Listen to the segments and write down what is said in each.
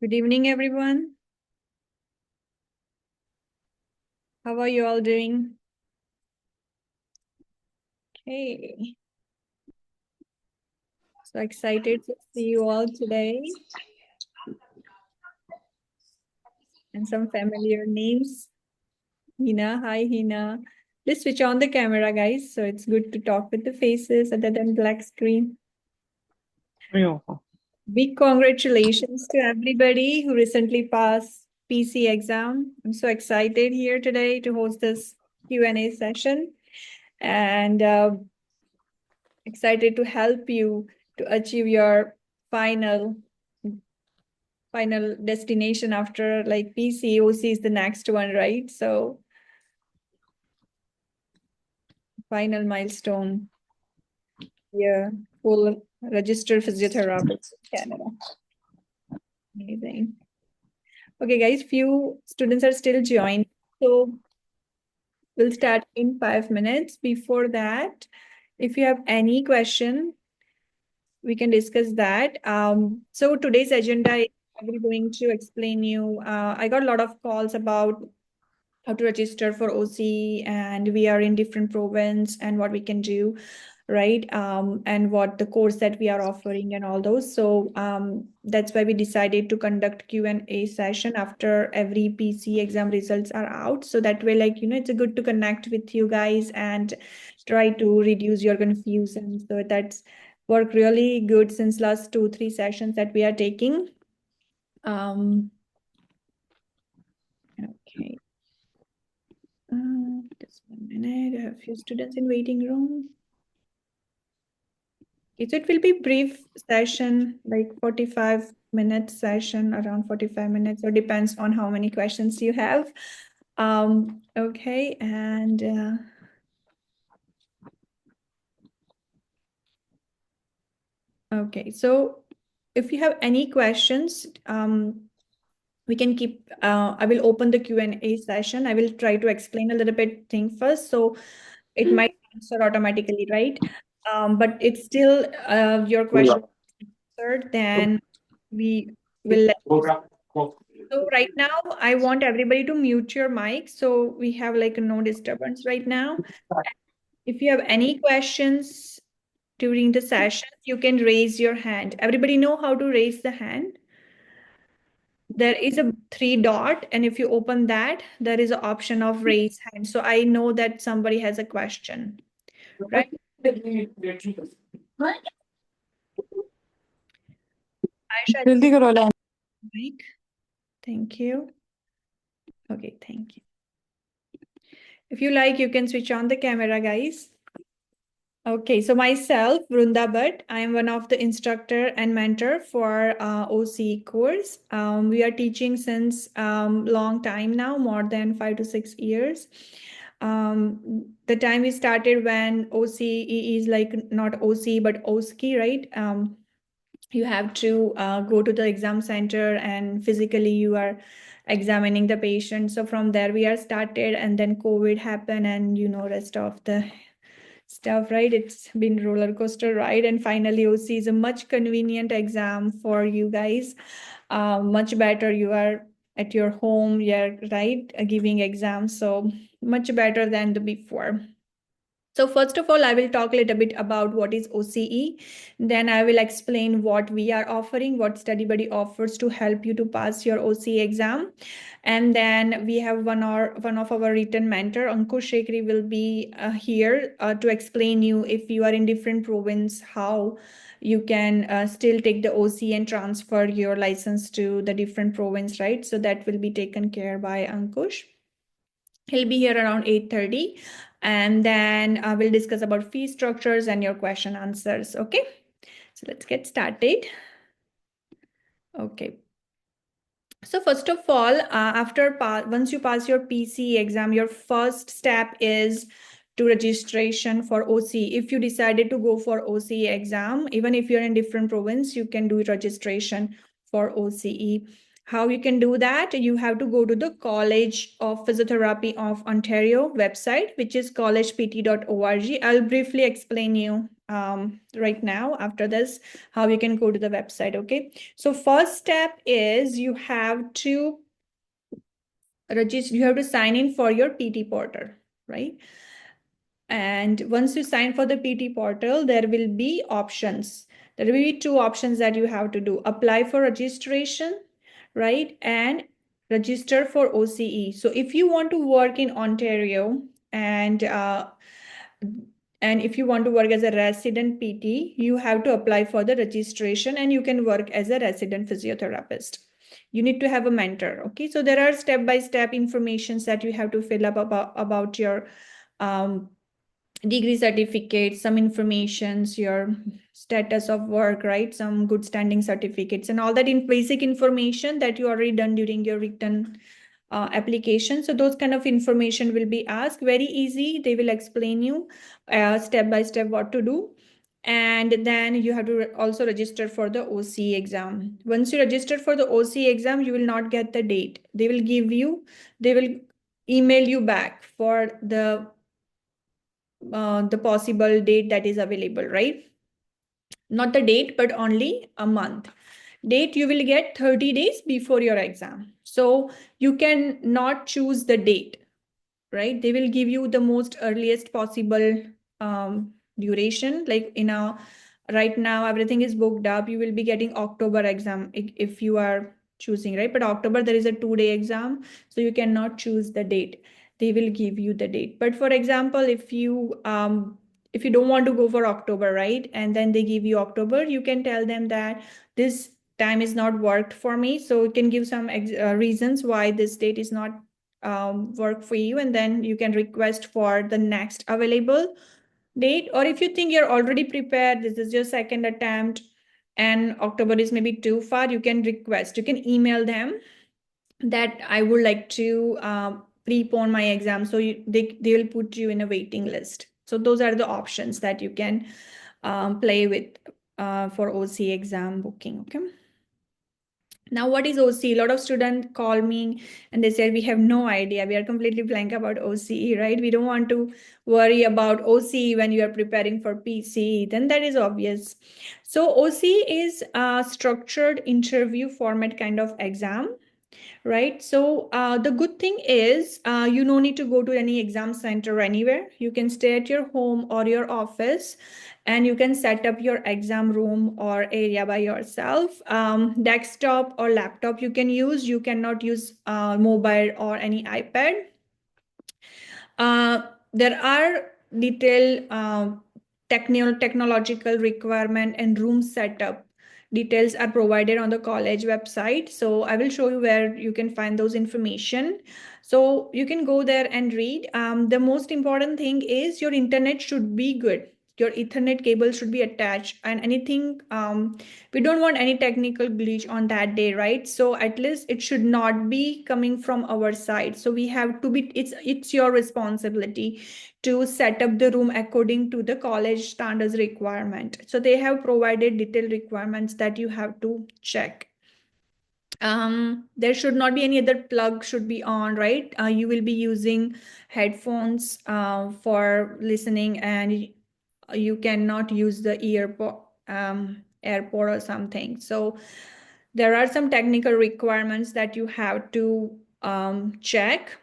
Good evening, everyone. How are you all doing? Okay. So excited to see you all today. And some familiar names. Hina, hi Hina. Please switch on the camera, guys. So it's good to talk with the faces other than black screen. Yeah. Big congratulations to everybody who recently passed PC exam. I'm so excited here today to host this Q&A session. And excited to help you to achieve your final destination after like PC. OC is the next one, right? So final milestone. Yeah, full registered physiotherapist in Canada. Amazing. Okay, guys, few students are still joining. So we'll start in 5 minutes. Before that, if you have any question, we can discuss that. So today's agenda is I'm going to explain you. I got a lot of calls about how to register for OC, and we are in different province and what we can do, right? And what the course that we are offering and all those. So that's why we decided to conduct Q&A session after every PC exam results are out. So that way, like, it's a good to connect with you guys and try to reduce your confusion. So that's worked really good since last 2-3 sessions that we are taking. Okay. Just 1 minute. I have a few students in waiting room. Okay, so it will be brief session, like 45-minute session, around 45 minutes, or depends on how many questions you have. Okay, and okay, so if you have any questions, we can keep, I will open the Q&A session. I will try to explain a little bit thing first, so it might answer automatically, right? But it's still your question answered, then we will let you. So right now, I want everybody to mute your mic, so we have like a no disturbance right now. If you have any questions during the session, you can raise your hand. Everybody know how to raise the hand? There is a 3 dot, and if you open that, there is an option of raise hand. So I know that somebody has a question, right? Aisha, जल्दी करो line mic. Thank you. Okay, thank you. If you like, you can switch on the camera, guys. Okay, so myself, Vrunda Bhatt, I am one of the instructor and mentor for OC course. We are teaching since long time now, more than 5 to 6 years. The time we started when OCE is like not OC but OSCE, right? You have to go to the exam center and physically you are examining the patient. So from there we are started, and then COVID happened, and rest of the stuff, right? It's been roller coaster ride, and finally OC is a much convenient exam for you guys. Much better. You are at your home, you're right, giving exams, so much better than the before. So first of all, I will talk a little bit about what is OCE. Then I will explain what we are offering, what StudyBuddy offers to help you to pass your OCE exam. And then we have one of our written mentor, Ankush Shekri, will be here to explain you if you are in different province, how you can still take the OC and transfer your license to the different province, right? So that will be taken care by Ankush. He'll be here around 8:30, and then we'll discuss about fee structures and your question answers. Okay, so let's get started. Okay. So first of all, once you pass your PCE exam, your first step is to registration for OC. If you decided to go for OCE exam, even if you're in different province, you can do registration for OCE. How you can do that? You have to go to the College of Physiotherapy of Ontario website, which is collegept.org. I'll briefly explain you right now after this how you can go to the website. Okay. So first step is you have to register. You have to sign in for your PT portal, right? And once you sign for the PT portal, there will be options. There will be two options that you have to do: apply for registration, right? And register for OCE. So if you want to work in Ontario and if you want to work as a resident PT, you have to apply for the registration and you can work as a resident physiotherapist. You need to have a mentor. Okay. So there are step-by-step informations that you have to fill up about your degree certificates, some informations, your status of work, right? Some good standing certificates and all that in basic information that you already done during your written application. So those kind of information will be asked. Very easy. They will explain you step by step what to do. And then you have to also register for the OCE exam. Once you register for the OCE exam, you will not get the date. They will email you back for the possible date that is available, right? Not the date, but only a month. Date you will get 30 days before your exam. So you can not choose the date, right? They will give you the most earliest possible duration. Like right now, everything is booked up. You will be getting October exam if you are choosing, right? But October, there is a 2-day exam. So you cannot choose the date. They will give you the date. But for example, if you don't want to go for October, right? And then they give you October, you can tell them that this time is not worked for me. So you can give some reasons why this date is not work for you, and then you can request for the next available date. Or if you think you're already prepared, this is your second attempt and October is maybe too far, you can email them that I would like to prepone my exam. So they will put you in a waiting list. So those are the options that you can play with for OC exam booking. Okay. Now, what is OCE? A lot of students call me and they said, we have no idea. We are completely blank about OCE, right? We don't want to worry about OCE when you are preparing for PCE. Then that is obvious. So OCE is a structured interview format kind of exam, right? So the good thing is you no need to go to any exam center anywhere. You can stay at your home or your office and you can set up your exam room or area by yourself. Desktop or laptop you can use. You cannot use mobile or any iPad. There are detailed technological requirement and room setup details are provided on the college website. So I will show you where you can find those information. So you can go there and read. The most important thing is your internet should be good. Your Ethernet cable should be attached, and anything, we don't want any technical glitch on that day, right? So at least it should not be coming from our side. So we have to be, it's your responsibility to set up the room according to the college standards requirement. So they have provided detailed requirements that you have to check. There should not be any other plug should be on, right? You will be using headphones for listening, and you cannot use the airport or something. So there are some technical requirements that you have to check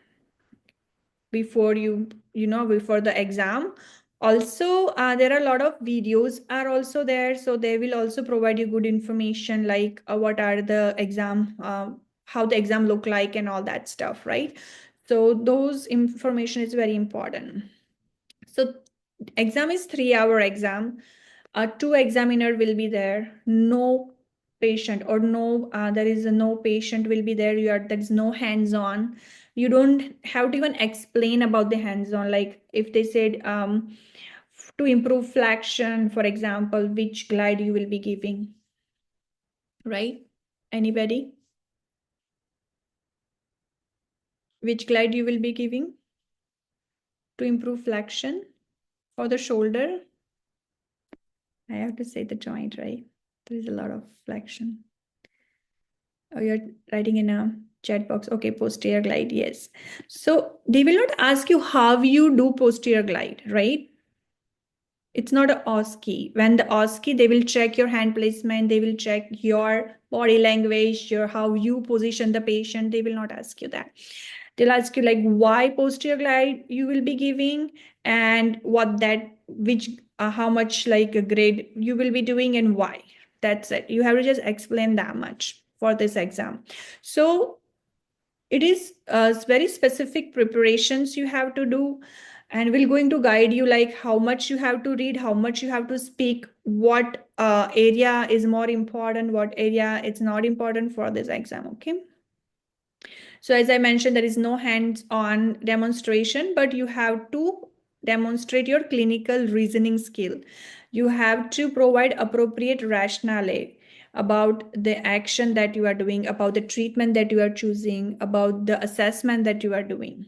before before the exam. Also, there are a lot of videos are also there. So they will also provide you good information, like what are the exam, how the exam look like and all that stuff, right? So those information is very important. So exam is 3-hour exam. 2 examiner will be there. No patient or no, there is no patient will be there. There is no hands-on. You don't have to even explain about the hands-on. Like if they said to improve flexion, for example, which glide you will be giving, right? Anybody? Which glide you will be giving to improve flexion for the shoulder? I have to say the joint, right? There is a lot of flexion. Oh, you're writing in a chat box. Okay, posterior glide, yes. So they will not ask you how you do posterior glide, right? It's not a OSCE. When the OSCE, they will check your hand placement, they will check your body language, your how you position the patient. They will not ask you that. They'll ask you like why posterior glide you will be giving and what that which how much like a grade you will be doing and why. That's it. You have to just explain that much for this exam. So it is very specific preparations you have to do, and we're going to guide you like how much you have to read, how much you have to speak, what area is more important, what area is not important for this exam. Okay, so as I mentioned, there is no hands-on demonstration, but you have to demonstrate your clinical reasoning skill. You have to provide appropriate rationale about the action that you are doing, about the treatment that you are choosing, about the assessment that you are doing.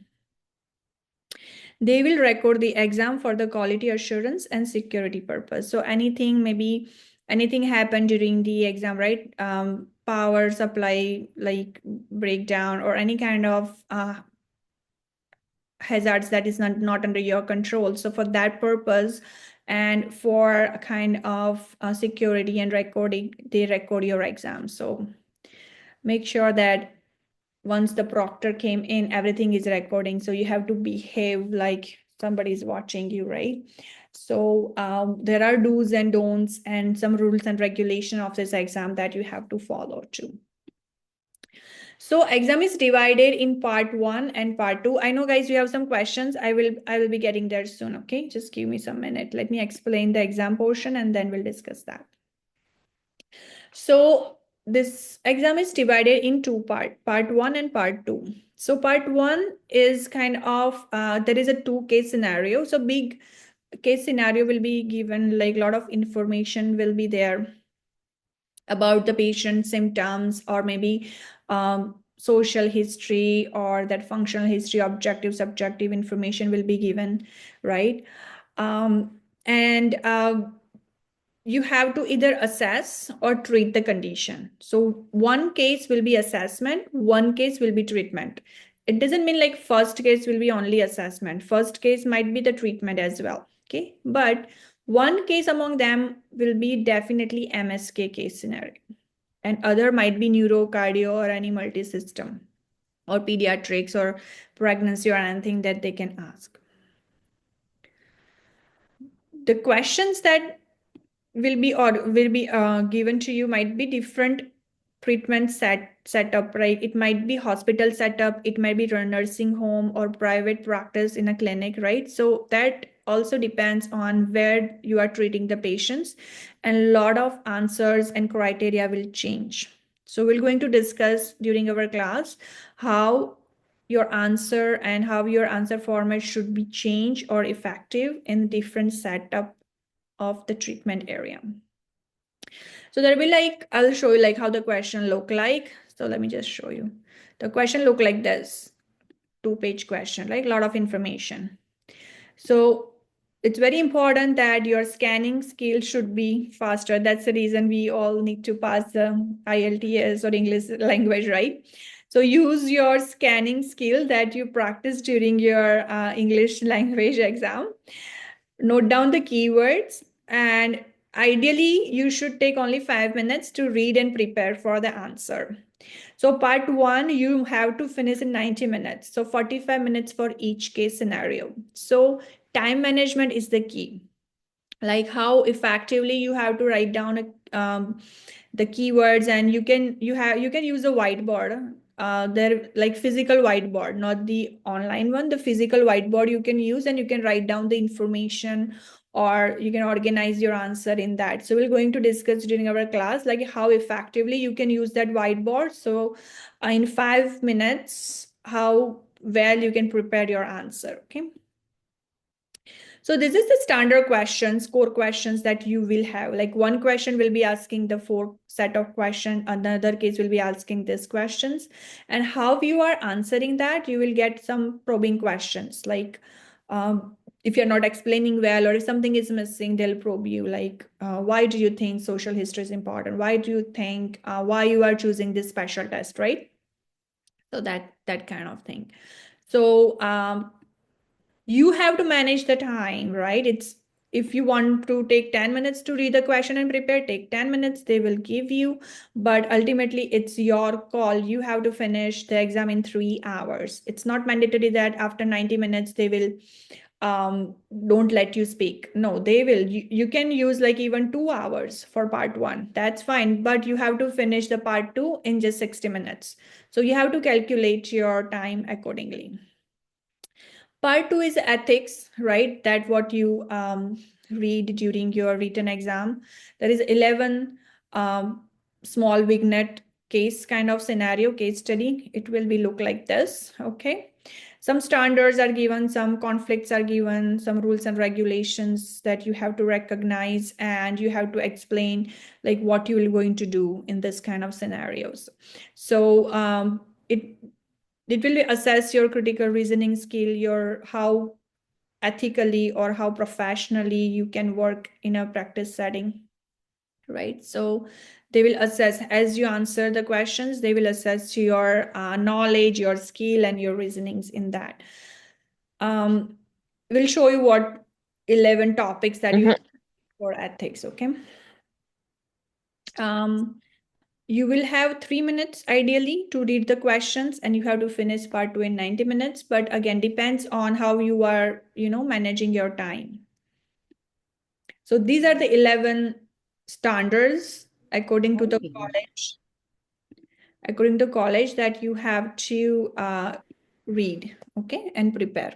They will record the exam for the quality assurance and security purpose. So anything happened during the exam, right? Power supply like breakdown or any kind of hazards that is not under your control. So for that purpose and for a kind of security and recording, they record your exam. So make sure that once the proctor came in, everything is recording. So you have to behave like somebody's watching you, right? So there are do's and don'ts and some rules and regulation of this exam that you have to follow too. So exam is divided in part 1 and part 2. I know guys, you have some questions. I will be getting there soon. Okay, just give me some minute. Let me explain the exam portion and then we'll discuss that. So this exam is divided in two parts, part 1 and part 2. So part 1 is kind of, there is a 2-case scenario. So big case scenario will be given, like a lot of information will be there about the patient symptoms or maybe social history or that functional history, objective, subjective information will be given, right? And you have to either assess or treat the condition. So one case will be assessment, one case will be treatment. It doesn't mean like first case will be only assessment. First case might be the treatment as well. Okay, but one case among them will be definitely MSK case scenario, and other might be neuro, cardio, or any multi-system, or pediatrics, or pregnancy, or anything that they can ask. The questions that will be given to you might be different treatment setup, right? It might be hospital setup, it might be nursing home or private practice in a clinic, right? So that also depends on where you are treating the patients, and a lot of answers and criteria will change. So we're going to discuss during our class how your answer and how your answer format should be changed or effective in different setup of the treatment area. So there will be like, I'll show you like how the question look like. So let me just show you. The question look like this, 2-page question, like a lot of information. So it's very important that your scanning skill should be faster. That's the reason we all need to pass the IELTS or English language, right? So use your scanning skill that you practice during your English language exam. Note down the keywords, and ideally you should take only 5 minutes to read and prepare for the answer. So part 1 you have to finish in 90 minutes, so 45 minutes for each case scenario. So time management is the key, like how effectively you have to write down the keywords, and you can use a whiteboard. They're like physical whiteboard, not the online one. The physical whiteboard you can use, and you can write down the information, or you can organize your answer in that. So we're going to discuss during our class like how effectively you can use that whiteboard. So in 5 minutes, how well you can prepare your answer. Okay. So this is the standard questions, core questions that you will have. Like one question will be asking the 4 set of questions, another case will be asking these questions. And how you are answering that, you will get some probing questions like if you're not explaining well, or if something is missing, they'll probe you like, why do you think social history is important? Why do you think, why you are choosing this special test, right? So that kind of thing. So you have to manage the time, right? It's, if you want to take 10 minutes to read the question and prepare, take 10 minutes, they will give you, but ultimately it's your call. You have to finish the exam in 3 hours. It's not mandatory that after 90 minutes they will don't let you speak. No, they will. You can use like even 2 hours for part 1. That's fine, but you have to finish the part 2 in just 60 minutes. So you have to calculate your time accordingly. Part 2 is ethics, right? That what you read during your written exam. There is 11 small vignette case kind of scenario, case study. It will be look like this, okay? Some standards are given, some conflicts are given, some rules and regulations that you have to recognize, and you have to explain like what you will going to do in this kind of scenarios. So it will assess your critical reasoning skill, your how ethically or how professionally you can work in a practice setting, right? So they will assess, as you answer the questions, they will assess your knowledge, your skill, and your reasonings in that. We'll show you what 11 topics that you have for ethics, okay? You will have 3 minutes ideally to read the questions, and you have to finish part 2 in 90 minutes. But again, depends on how you are, managing your time. So these are the 11 standards according to the college. According to college that you have to read, okay, and prepare.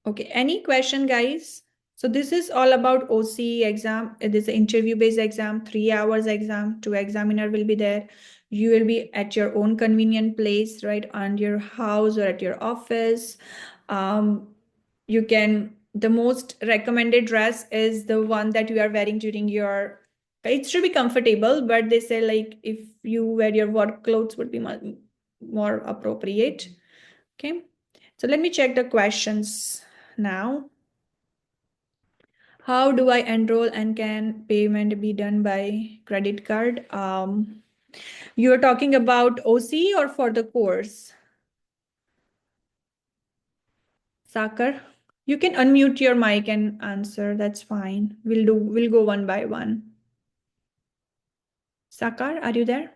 Okay, any question, guys? So this is all about OCE exam. It is an interview-based exam, 3 hours exam. 2 examiner will be there. You will be at your own convenient place, right, on your house or at your office. You can, the most recommended dress is the one that you are wearing during your, it should be comfortable, but they say like if you wear your work clothes would be more appropriate. Okay, so let me check the questions now. How do I enroll and can payment be done by credit card? You are talking about OC or for the course? Sakar, you can unmute your mic and answer. That's fine. We'll go one by one. Sakar, are you there?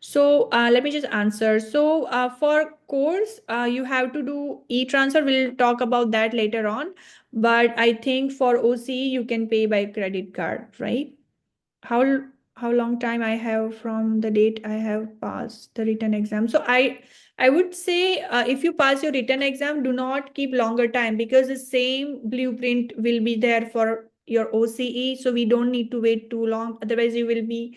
So let me just answer. So for course, you have to do e-transfer. We'll talk about that later on. But I think for OC, you can pay by credit card, right? How long time I have from the date I have passed the written exam? So I would say if you pass your written exam, do not keep longer time, because the same blueprint will be there for your OCE. So we don't need to wait too long. Otherwise, you will be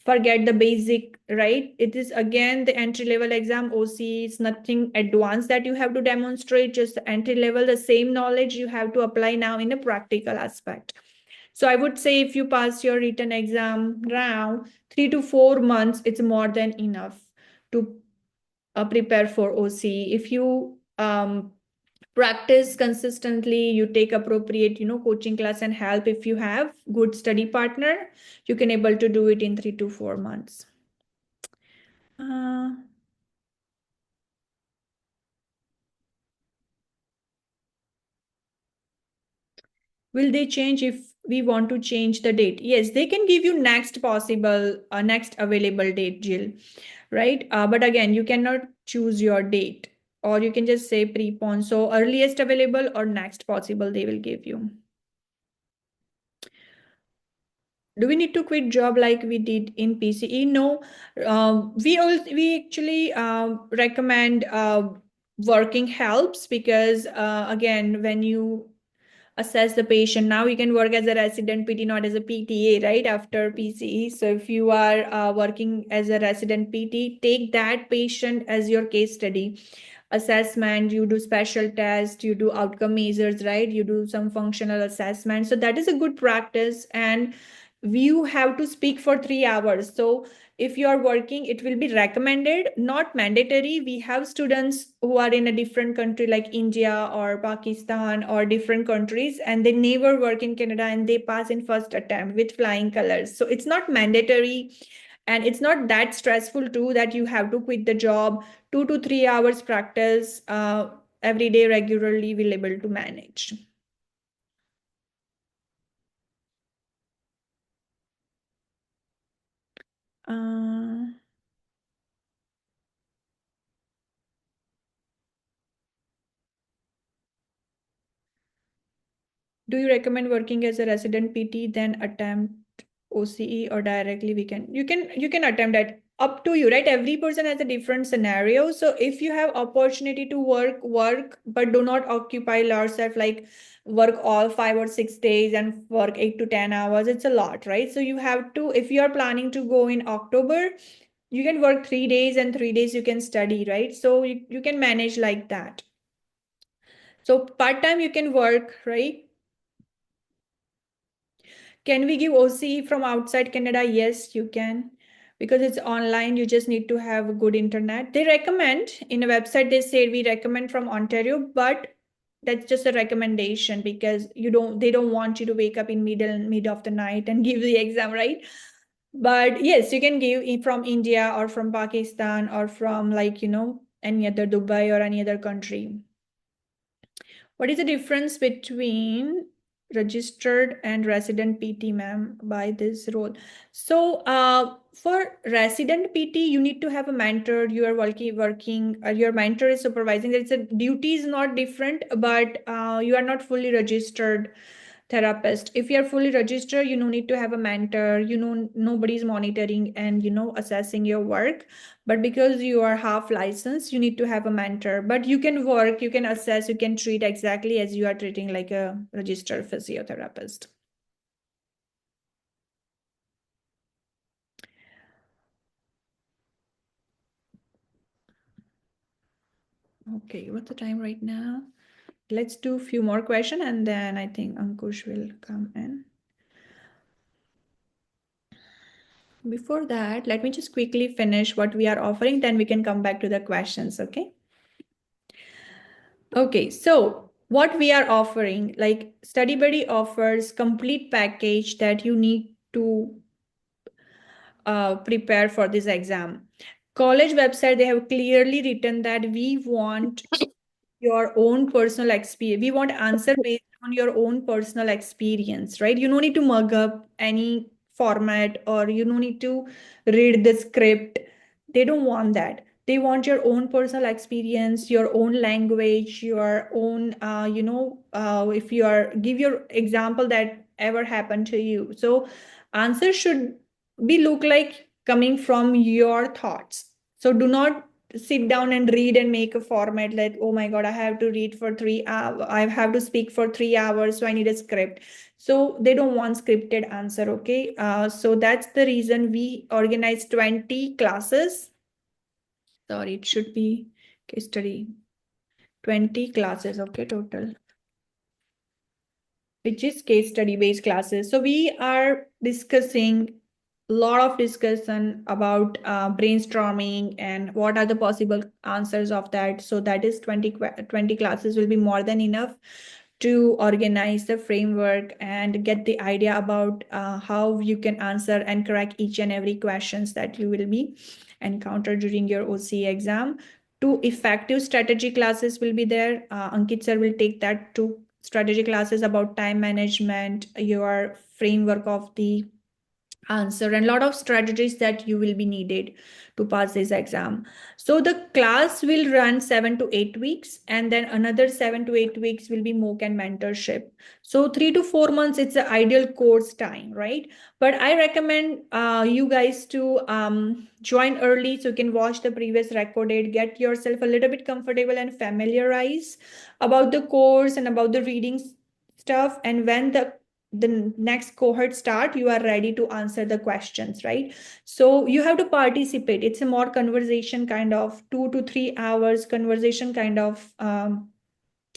forget the basic, right? It is again the entry level exam. OCE is nothing advanced that you have to demonstrate, just the entry level, the same knowledge you have to apply now in a practical aspect. So I would say if you pass your written exam now, 3 to 4 months, it's more than enough to prepare for OC. If you practice consistently, you take appropriate, coaching class and help. If you have good study partner, you can able to do it in 3 to 4 months. Will they change if we want to change the date? Yes, they can give you next possible, next available date, Jill, right? But again, you cannot choose your date, or you can just say prepone. So earliest available or next possible they will give you. Do we need to quit job like we did in PCE? No, we actually recommend working helps, because again, when you assess the patient, now you can work as a resident PT, not as a PTA, right, after PCE. So if you are working as a resident PT, take that patient as your case study assessment. You do special tests, you do outcome measures, right, you do some functional assessment. So that is a good practice, and you have to speak for 3 hours. So If you are working, it will be recommended, not mandatory. We have students who are in a different country like India or Pakistan or different countries, and they never work in Canada and they pass in first attempt with flying colors. So it's not mandatory, and it's not that stressful too that you have to quit the job. 2 to 3 hours practice every day regularly will able to manage. Uh, do you recommend working as a resident PT then attempt OCE, or directly you can attempt that, up to you, right? Every person has a different scenario. So if you have opportunity to work, but do not occupy yourself like work all 5 or 6 days and work 8 to 10 hours. It's a lot, right? So you have to, if you are planning to go in October, you can work 3 days and 3 days you can study, right? So you can manage like that. So part-time you can work, right? Can we give OCE from outside Canada? Yes, you can. Because it's online, you just need to have good internet. They recommend in a website, they say we recommend from Ontario, but that's just a recommendation because they don't want you to wake up in mid of the night and give the exam, right? But yes, you can give from India or from Pakistan or from any other Dubai or any other country. What is the difference between registered and resident PT, ma'am, by this role? So for resident PT, you need to have a mentor. You are working, your mentor is supervising. It's a duty is not different, but you are not fully registered therapist. If you're fully registered, you no need to have a mentor, nobody's monitoring and assessing your work. But because you are half licensed, you need to have a mentor. But you can work, you can assess, you can treat exactly as you are treating like a registered physiotherapist. Okay, what's the time right now? Let's do a few more questions and then I think Ankush will come in. Before that, let me just quickly finish what we are offering, then we can come back to the questions, okay? Okay, so what we are offering, like StudyBuddy offers complete package that you need to prepare for this exam. College website, they have clearly written that we want your own personal experience. We want answer based on your own personal experience, right? You don't need to mug up any format or you don't need to read the script. They don't want that. They want your own personal experience, your own language, your own, if you are, give your example that ever happened to you. So answer should be look like coming from your thoughts. So do not sit down and read and make a format like, oh my God, I have to read for 3 hours. I have to speak for 3 hours. So I need a script. So they don't want scripted answer. Okay. So that's the reason we organize 20 classes. Sorry, it should be case study. 20 classes. Okay. Total, which is case study based classes. So we are discussing a lot of discussion about brainstorming and what are the possible answers of that. So that is 20 classes will be more than enough to organize the framework and get the idea about how you can answer and crack each and every questions that you will be encountered during your OCE exam. Two effective strategy classes will be there. Ankit sir will take that too. Strategy classes about time management, your framework of the answer, and a lot of strategies that you will be needed to pass this exam. So the class will run 7 to 8 weeks, and then another 7 to 8 weeks will be MOOC and mentorship. So 3 to 4 months, it's the ideal course time, right? But I recommend you guys to join early so you can watch the previous recorded, get yourself a little bit comfortable and familiarize about the course and about the reading stuff. And when the next cohort start, you are ready to answer the questions, right? So you have to participate. It's a more conversation kind of 2 to 3 hours conversation kind of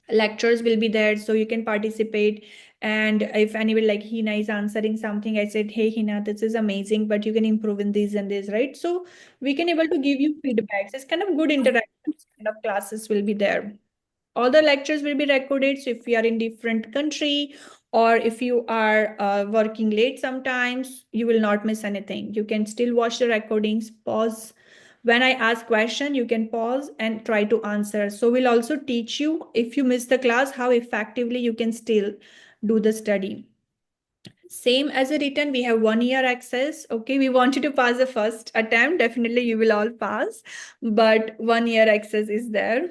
lectures will be there, so you can participate And if anybody like Hina is answering something, I said, hey Hina, this is amazing, but you can improve in this and this, right? So we can able to give you feedbacks. It's kind of good interactions kind of classes will be there. All the lectures will be recorded. So if you are in different country or if you are working late sometimes, you will not miss anything. You can still watch the recordings, pause. When I ask question, you can pause and try to answer. So we'll also teach you if you miss the class, how effectively you can still do the study. Same as a written, we have 1 year access. Okay, we want you to pass the first attempt. Definitely you will all pass, but 1 year access is there.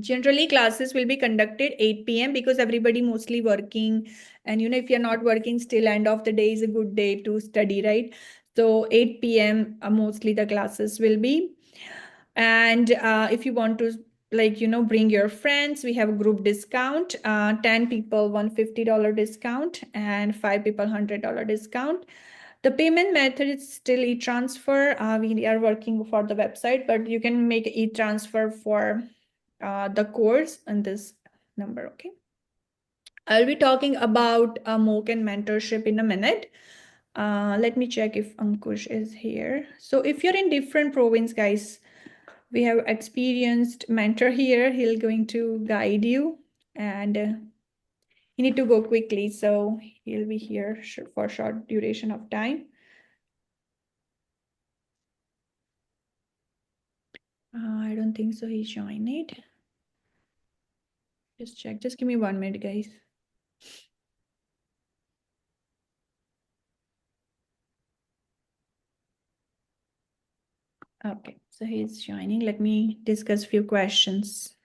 Generally, classes will be conducted 8 p.m. because everybody mostly working. And if you're not working, still end of the day is a good day to study, right? So 8 p.m. Mostly the classes will be. And if you want to bring your friends, we have a group discount, 10 people, $150 discount, and 5 people, $100 discount. The payment method is still e-transfer. We are working for the website, but you can make e-transfer for the course and this number, okay? I'll be talking about MOOC and mentorship in a minute. Let me check if Ankush is here. So if you're in different province, guys, we have experienced mentor here. He'll going to guide you and you need to go quickly. So he'll be here for short duration of time. I don't think so. He joined it. Just check. Just give me 1 minute, guys. Okay, so he's joining. Let me discuss few questions.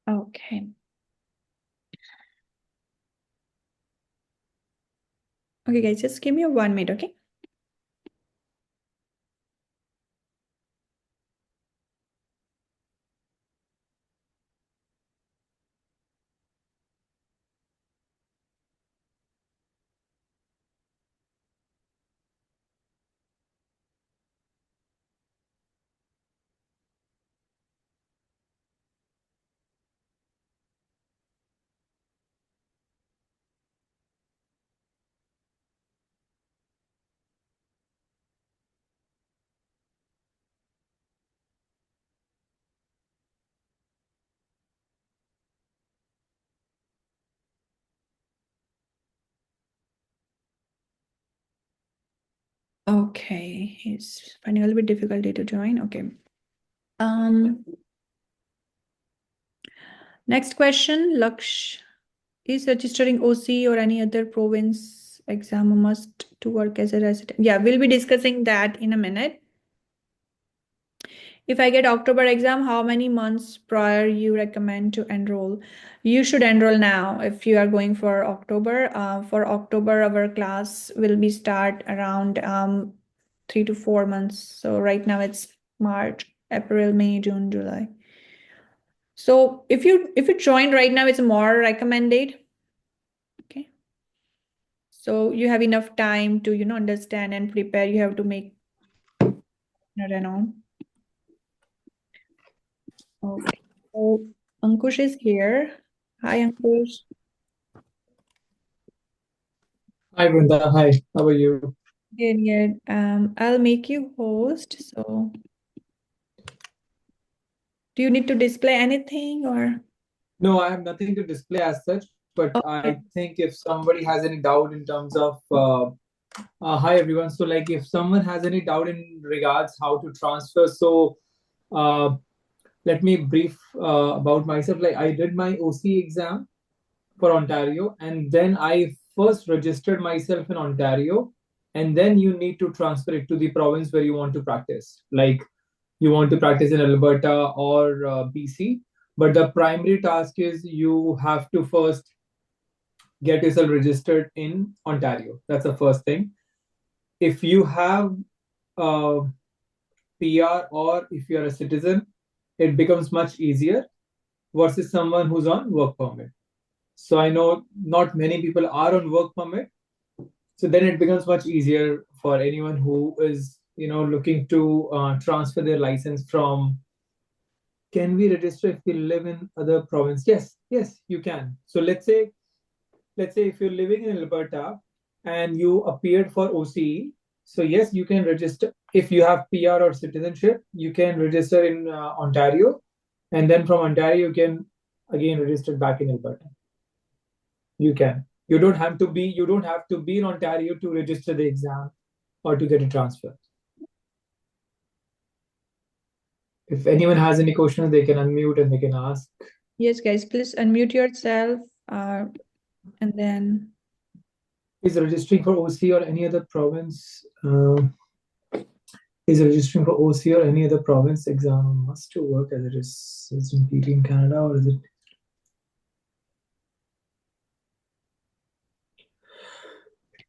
Okay. Okay, guys, just give me 1 minute, okay? Okay, he's finding a little bit difficulty to join. Okay. Next question, Laksh. Is registering OC or any other province exam a must to work as a resident? Yeah, we'll be discussing that in a minute. If I get October exam, how many months prior you recommend to enroll? You should enroll now if you are going for October. For October, our class will be start around 3 to 4 months. So right now it's March, April, May, June, July. So if you join right now, it's more recommended. Okay. So you have enough time to understand and prepare. You have to make and all. Okay. So Ankush is here. Hi, Ankush. Hi, Vrunda. Hi, how are you? Good, good. I'll make you host. So do you need to display anything or? No, I have nothing to display as such, but Okay. I think if somebody has any doubt in terms of, hi everyone. So, like, if someone has any doubt in regards how to transfer, so uh, let me brief about myself. Like, I did my OC exam for Ontario, and then I first registered myself in Ontario, and then you need to transfer it to the province where you want to practice. Like you want to practice in Alberta or BC, but the primary task is you have to first get yourself registered in Ontario. That's the first thing. If you have a PR or if you're a citizen, it becomes much easier versus someone who's on work permit. So I know not many people are on work permit. So then it becomes much easier for anyone who is, looking to transfer their license from. Can we register if we live in other province? Yes, you can. So let's say if you're living in Alberta and you appeared for OCE, so yes, you can register. If you have PR or citizenship, you can register in Ontario, and then from Ontario you can again register back in Alberta. You can. You don't have to be in Ontario to register the exam or to get a transfer. If anyone has any questions, they can unmute and they can ask. Yes, guys, please unmute yourself and then. Is registering for OC or any other province? Is registering for OC or any other province exam must to work as it is in PT in Canada, or is it?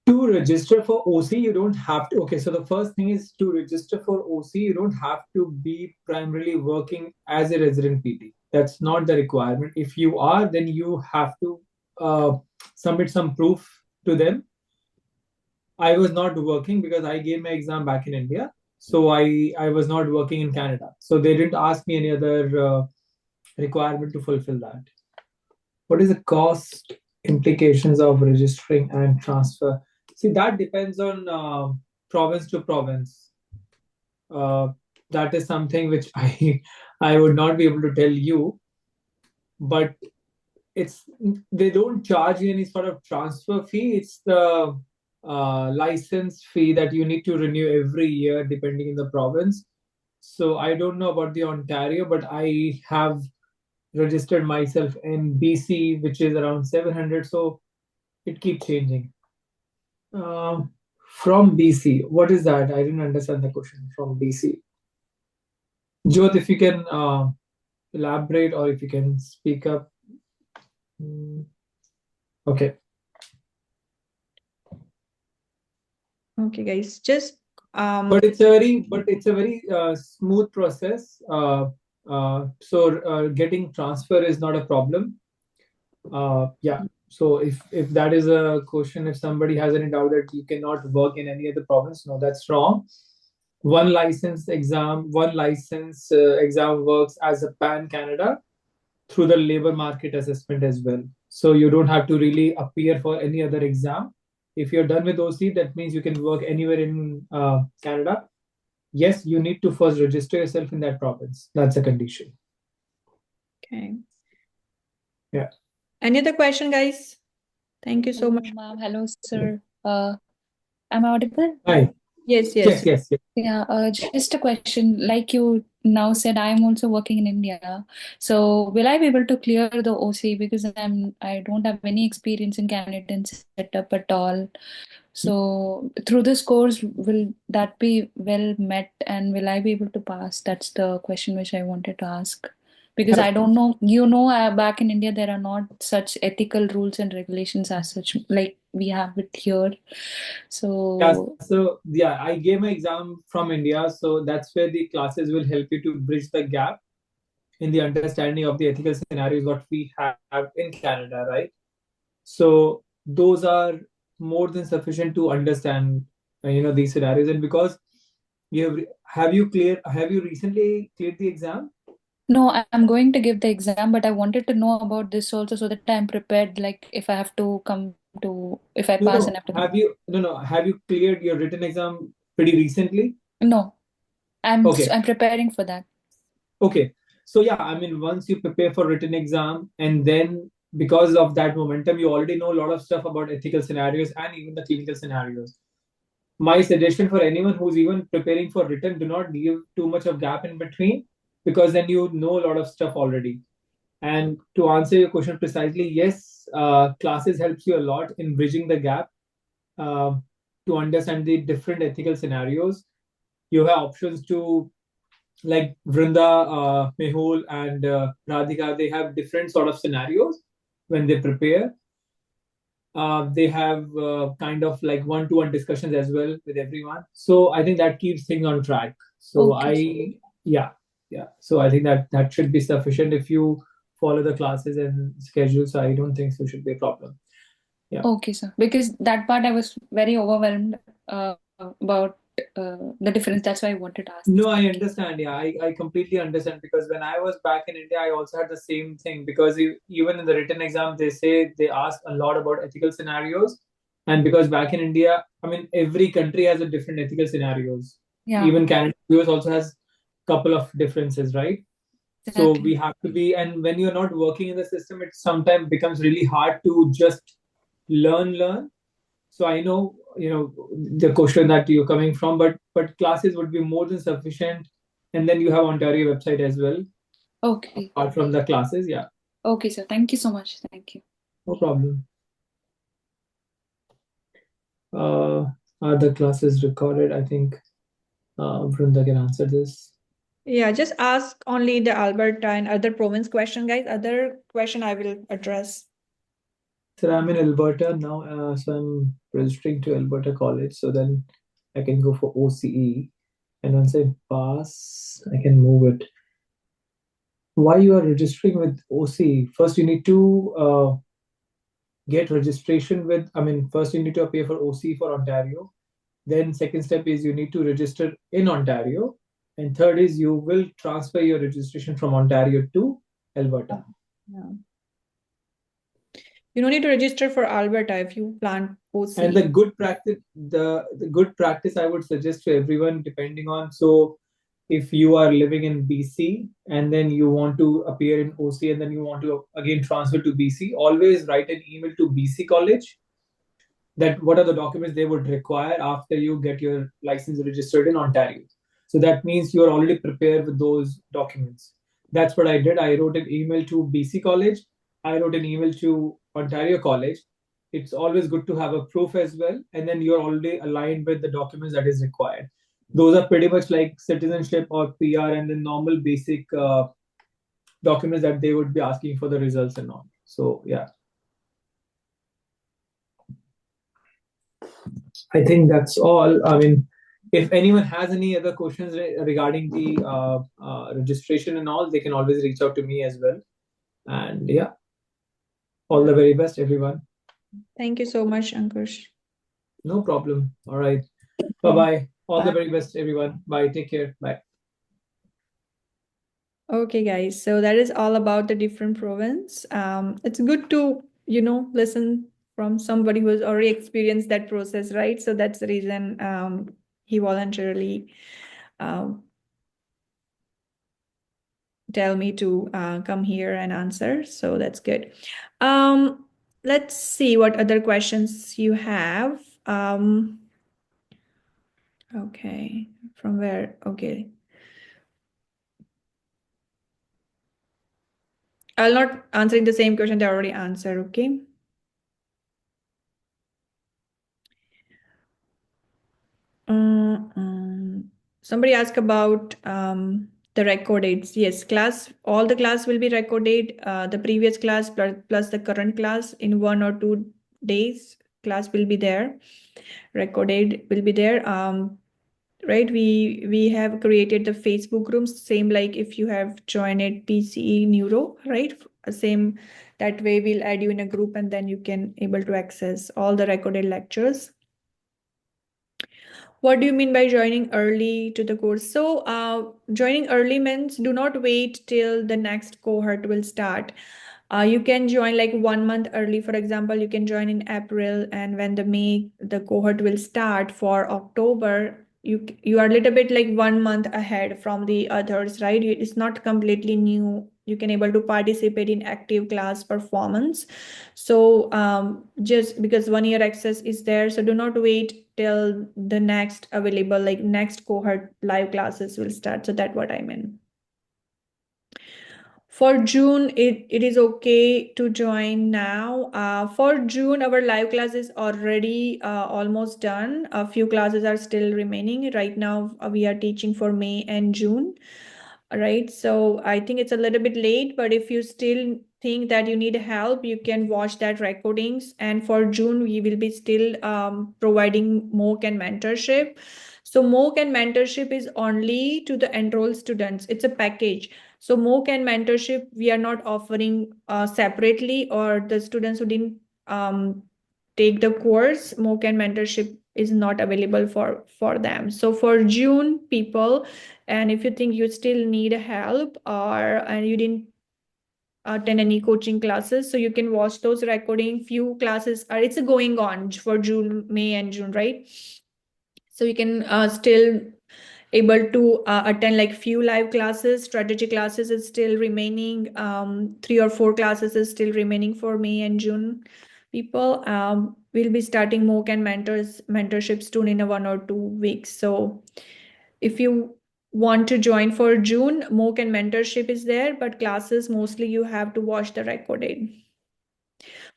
To register for OC, you don't have to. Okay, so the first thing is to register for OC, you don't have to be primarily working as a resident PT. That's not the requirement. If you are, then you have to submit some proof to them. I was not working because I gave my exam back in India. So I was not working in Canada. So they didn't ask me any other requirement to fulfill that. What is the cost implications of registering and transfer? See, that depends on province to province. That is something which I would not be able to tell you, but they don't charge you any sort of transfer fee. It's the license fee that you need to renew every year depending in the province. So I don't know about the Ontario, but I have registered myself in BC, which is around 700. So it keeps changing. From BC, what is that? I didn't understand the question. From BC, Jyot, if you can elaborate or if you can speak up. Okay. Okay, guys, just But it's a very smooth process. So getting transfer is not a problem. Yeah. So if that is a question, if somebody has any doubt that you cannot work in any other province, no, that's wrong. One license exam works as a PAN Canada through the labor market assessment as well. So you don't have to really appear for any other exam. If you're done with OC, that means you can work anywhere in Canada. Yes, you need to first register yourself in that province. That's a condition. okay. Yeah. Any other question, guys? Thank you so Hello, much. ma'am. Hello, sir. Am I audible? Hi. Yes. Yes. Yeah, just a question. Like you now said, I'm also working in India. So will I be able to clear the OC because I don't have any experience in Canadian setup at all. So through this course, will that be well met and will I be able to pass? That's the question which I wanted to ask. Because I don't know, back in India, there are not such ethical rules and regulations as such, like we have it here. So I gave my exam from India, so that's where the classes will help you to bridge the gap in the understanding of the ethical scenarios what we have in Canada, right? So those are more than sufficient to understand, these scenarios. And because have you recently cleared the exam? no, I'm going to give the exam, but I wanted to know about this also so that I'm prepared. Like if I have to if I pass and have to come. Have you cleared your written exam pretty recently? No, I'm Okay. I'm preparing for that. Okay. So yeah, I mean, once you prepare for written exam, and then because of that momentum, you already know a lot of stuff about ethical scenarios and even the clinical scenarios. My suggestion for anyone who's even preparing for written, do not give too much of gap in between, because then you know a lot of stuff already. And to answer your question precisely, yes, classes helps you a lot in bridging the gap uh, to understand the different ethical scenarios. You have options to, like Vrunda, Mehul, and Radhika, they have different sort of scenarios when they prepare. They have kind of like one-to-one discussions as well with everyone. So I think that keeps things on track. So Okay. yeah, yeah. So I think that should be sufficient if you follow the classes and schedules. I don't think so should be a problem. Yeah. Okay, sir. Because that part I was very overwhelmed about the difference. That's why I wanted to ask this No, I question. understand. Yeah, I completely understand because when I was back in India, I also had the same thing because even in the written exam, they say they ask a lot about ethical scenarios. And because back in India, I mean, every country has a different ethical scenarios. Yeah, Even Canada, US also has couple of differences, right? So we exactly. have to be, and when you're not working in the system, it sometimes becomes really hard to just learn. So I know, the question that you're coming from, but classes would be more than sufficient. And then you have Ontario website as well, Okay. apart from the classes. Yeah, Okay, sir. Thank you so much. Thank you. no problem. Uh, are the classes recorded? I think Vrunda can answer this. Yeah, just ask only the Alberta and other province question, guys. Other question I will address. So I'm in Alberta now, so I'm registering to Alberta College. So then I can go for OCE, and once I pass, I can move it. Why you are registering with OCE? First, you need to get registration with. I mean, first you need to appear for OCE for Ontario. Then second step is you need to register in Ontario, and third is you will transfer your registration from Ontario to Alberta. Yeah. You don't need to register for Alberta if you plan And OC. the good practice I would suggest to everyone, depending on, so if you are living in BC and then you want to appear in OC and then you want to again transfer to BC, always write an email to BC College that what are the documents they would require after you get your license registered in Ontario. So that means you're already prepared with those documents. That's what I did. I wrote an email to BC College. I wrote an email to Ontario College. It's always good to have a proof as well. And then you're already aligned with the documents that is required. Those are pretty much like citizenship or PR and the normal basic documents that they would be asking for the results and all. So, yeah. I think that's all. I mean, if anyone has any other questions regarding the registration and all, they can always reach out to me as well. And yeah, all the very best, everyone. Thank you so much, Ankush. No problem. All right. Bye bye. All the very best, everyone. Bye. Take care. Bye. Okay, guys. So that is all about the different province. It's good to, listen from somebody who has already experienced that process, right? So that's the reason he voluntarily tell me to come here and answer. So that's good. Let's see what other questions you have. Okay, from where? Okay. I'll not answering the same question they already answered, okay? Somebody asked about the record dates. Yes, all the class will be recorded. The previous class plus the current class in 1 or 2 days. Class will be there. Recorded will be there. Right, we have created the Facebook rooms, same like if you have joined it PCE Neuro, right? Same that way we'll add you in a group and then you can able to access all the recorded lectures. What do you mean by joining early to the course? So joining early means do not wait till the next cohort will start. You can join like 1 month early. For example, you can join in April, and when the cohort will start for October, you are a little bit like 1 month ahead from the others, right? It's not completely new. You can able to participate in active class performance. So just because 1 year access is there, so do not wait till the next available, like next cohort live classes will start. So that's what I mean. For June, it is okay to join now. For June, our live class is already almost done. A few classes are still remaining. Right now, we are teaching for May and June. Right, so I think it's a little bit late, but if you still think that you need help, you can watch that recordings. And for June, we will be still providing MOOC and mentorship. So MOOC and mentorship is only to the enrolled students. It's a package. So MOOC and mentorship, we are not offering separately, or the students who didn't take the course, MOOC and mentorship is not available for them. So for June people, and if you think you still need help and you didn't attend any coaching classes, so you can watch those recording. Few classes are it's going on for June, May and June, right? So you can still able to attend like few live classes. Strategy classes is still remaining. 3 or 4 classes is still remaining for May and June people. We'll be starting MOOC and mentorship soon in 1 or 2 weeks. So if you want to join for June, MOOC and mentorship is there, but classes mostly you have to watch the recorded.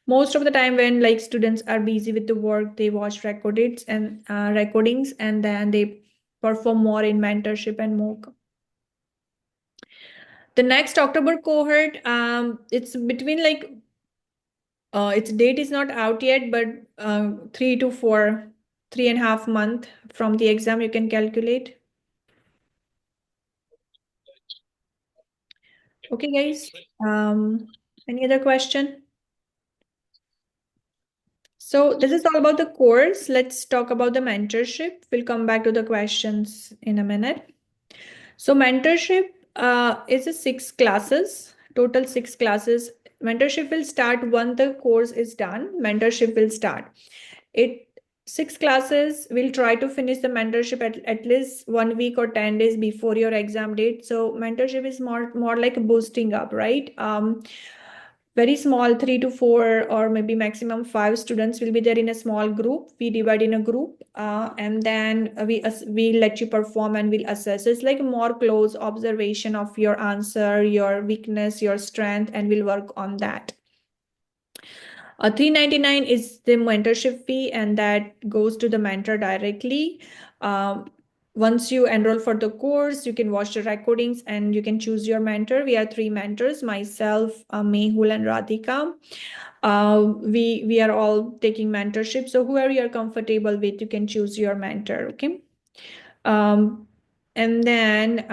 Most of the time when like students are busy with the work, they watch recordings and then they perform more in mentorship and MOOC. The next October cohort, it's between like its date is not out yet, but 3.5 months from the exam you can calculate. Okay, guys. Any other question? So this is all about the course. Let's talk about the mentorship. We'll come back to the questions in a minute. So mentorship is a 6 classes, total 6 classes. Mentorship will start once the course is done. Mentorship will start. 6 classes. We'll try to finish the mentorship at least 1 week or 10 days before your exam date. So mentorship is more like boosting up, right? Very small, 3 to 4 or maybe maximum 5 students will be there in a small group. We divide in a group and then we let you perform and we'll assess. It's like a more close observation of your answer, your weakness, your strength, and we'll work on that. $399 is the mentorship fee, and that goes to the mentor directly. Once you enroll for the course, you can watch the recordings and you can choose your mentor. We have 3 mentors, myself, Mehul, and Radhika. We are all taking mentorship. So whoever you're comfortable with, you can choose your mentor, okay? And then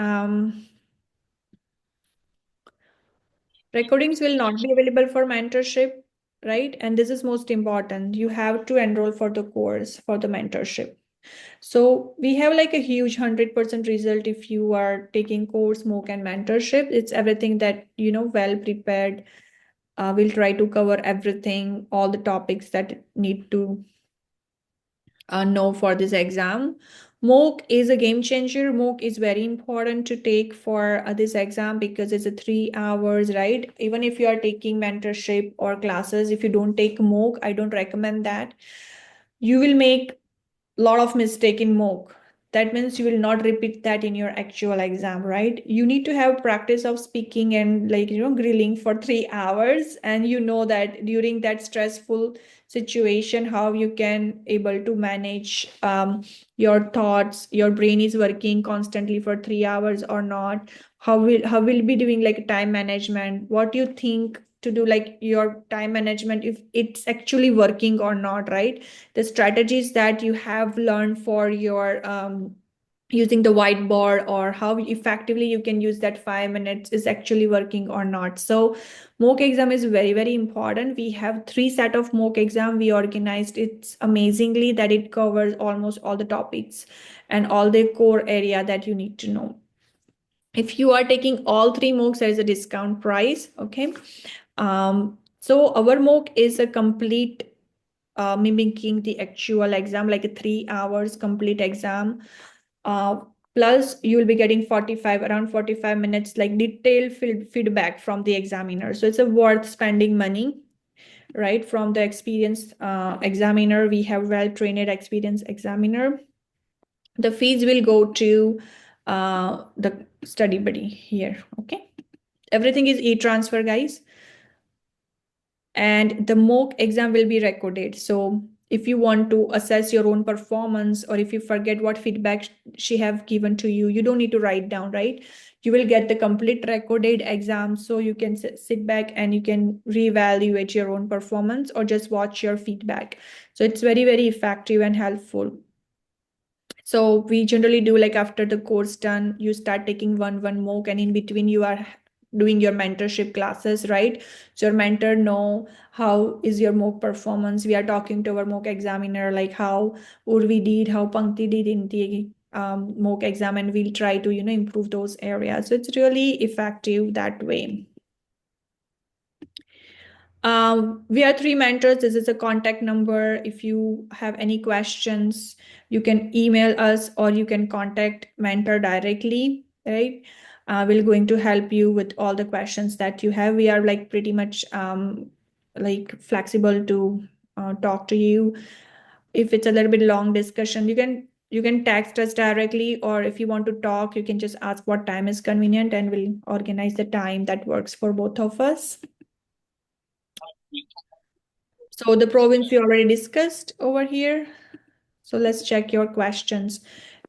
recordings will not be available for mentorship, right? And this is most important. You have to enroll for the course for the mentorship. So we have like a huge 100% result if you are taking course, MOOC, and mentorship. It's everything that, well prepared. We'll try to cover everything, all the topics that need to know for this exam. MOOC is a game changer. MOOC is very important to take for this exam because it's a 3 hours, right? Even if you are taking mentorship or classes, if you don't take MOOC, I don't recommend that. You will make lot of mistake in MOOC. That means you will not repeat that in your actual exam, right? You need to have practice of speaking and grilling for 3 hours, and that during that stressful situation, how you can able to manage your thoughts, your brain is working constantly for 3 hours or not, how will be doing like time management, what you think to do like your time management, if it's actually working or not, right? The strategies that you have learned for your using the whiteboard, or how effectively you can use that 5 minutes is actually working or not. So MOOC exam is very, very important. We have 3 set of MOOC exam we organized. It's amazingly that it covers almost all the topics and all the core area that you need to know. If you are taking all 3 MOOCs, there is a discount price, okay? So our MOOC is a complete mimicking the actual exam, like a 3 hours complete exam. Plus you will be getting around 45 minutes like detailed feedback from the examiner. So it's a worth spending money, right? From the experienced examiner. We have well-trained experienced examiner. The fees will go to the StudyBuddy here, okay? Everything is e-transfer, guys. And the mock exam will be recorded. So if you want to assess your own performance, or if you forget what feedback she have given to you, you don't need to write down, right? You will get the complete recorded exam, so you can sit back and you can reevaluate your own performance or just watch your feedback. So it's very, very effective and helpful. So we generally do, like, after the course done, you start taking one mock, and in between you are doing your mentorship classes, right? So your mentor know how is your mock performance. We are talking to our mock examiner, like how Urvi did, how Pankti did in the mock exam, and we'll try to, improve those areas. So it's really effective that way. We are 3 mentors. This is a contact number. If you have any questions, you can email us or you can contact mentor directly, right? We're going to help you with all the questions that you have. We are like pretty much like flexible to talk to you. If it's a little bit long discussion, you can text us directly, or if you want to talk, you can just ask what time is convenient and we'll organize the time that works for both of us. So the province we already discussed over here. So let's check your questions.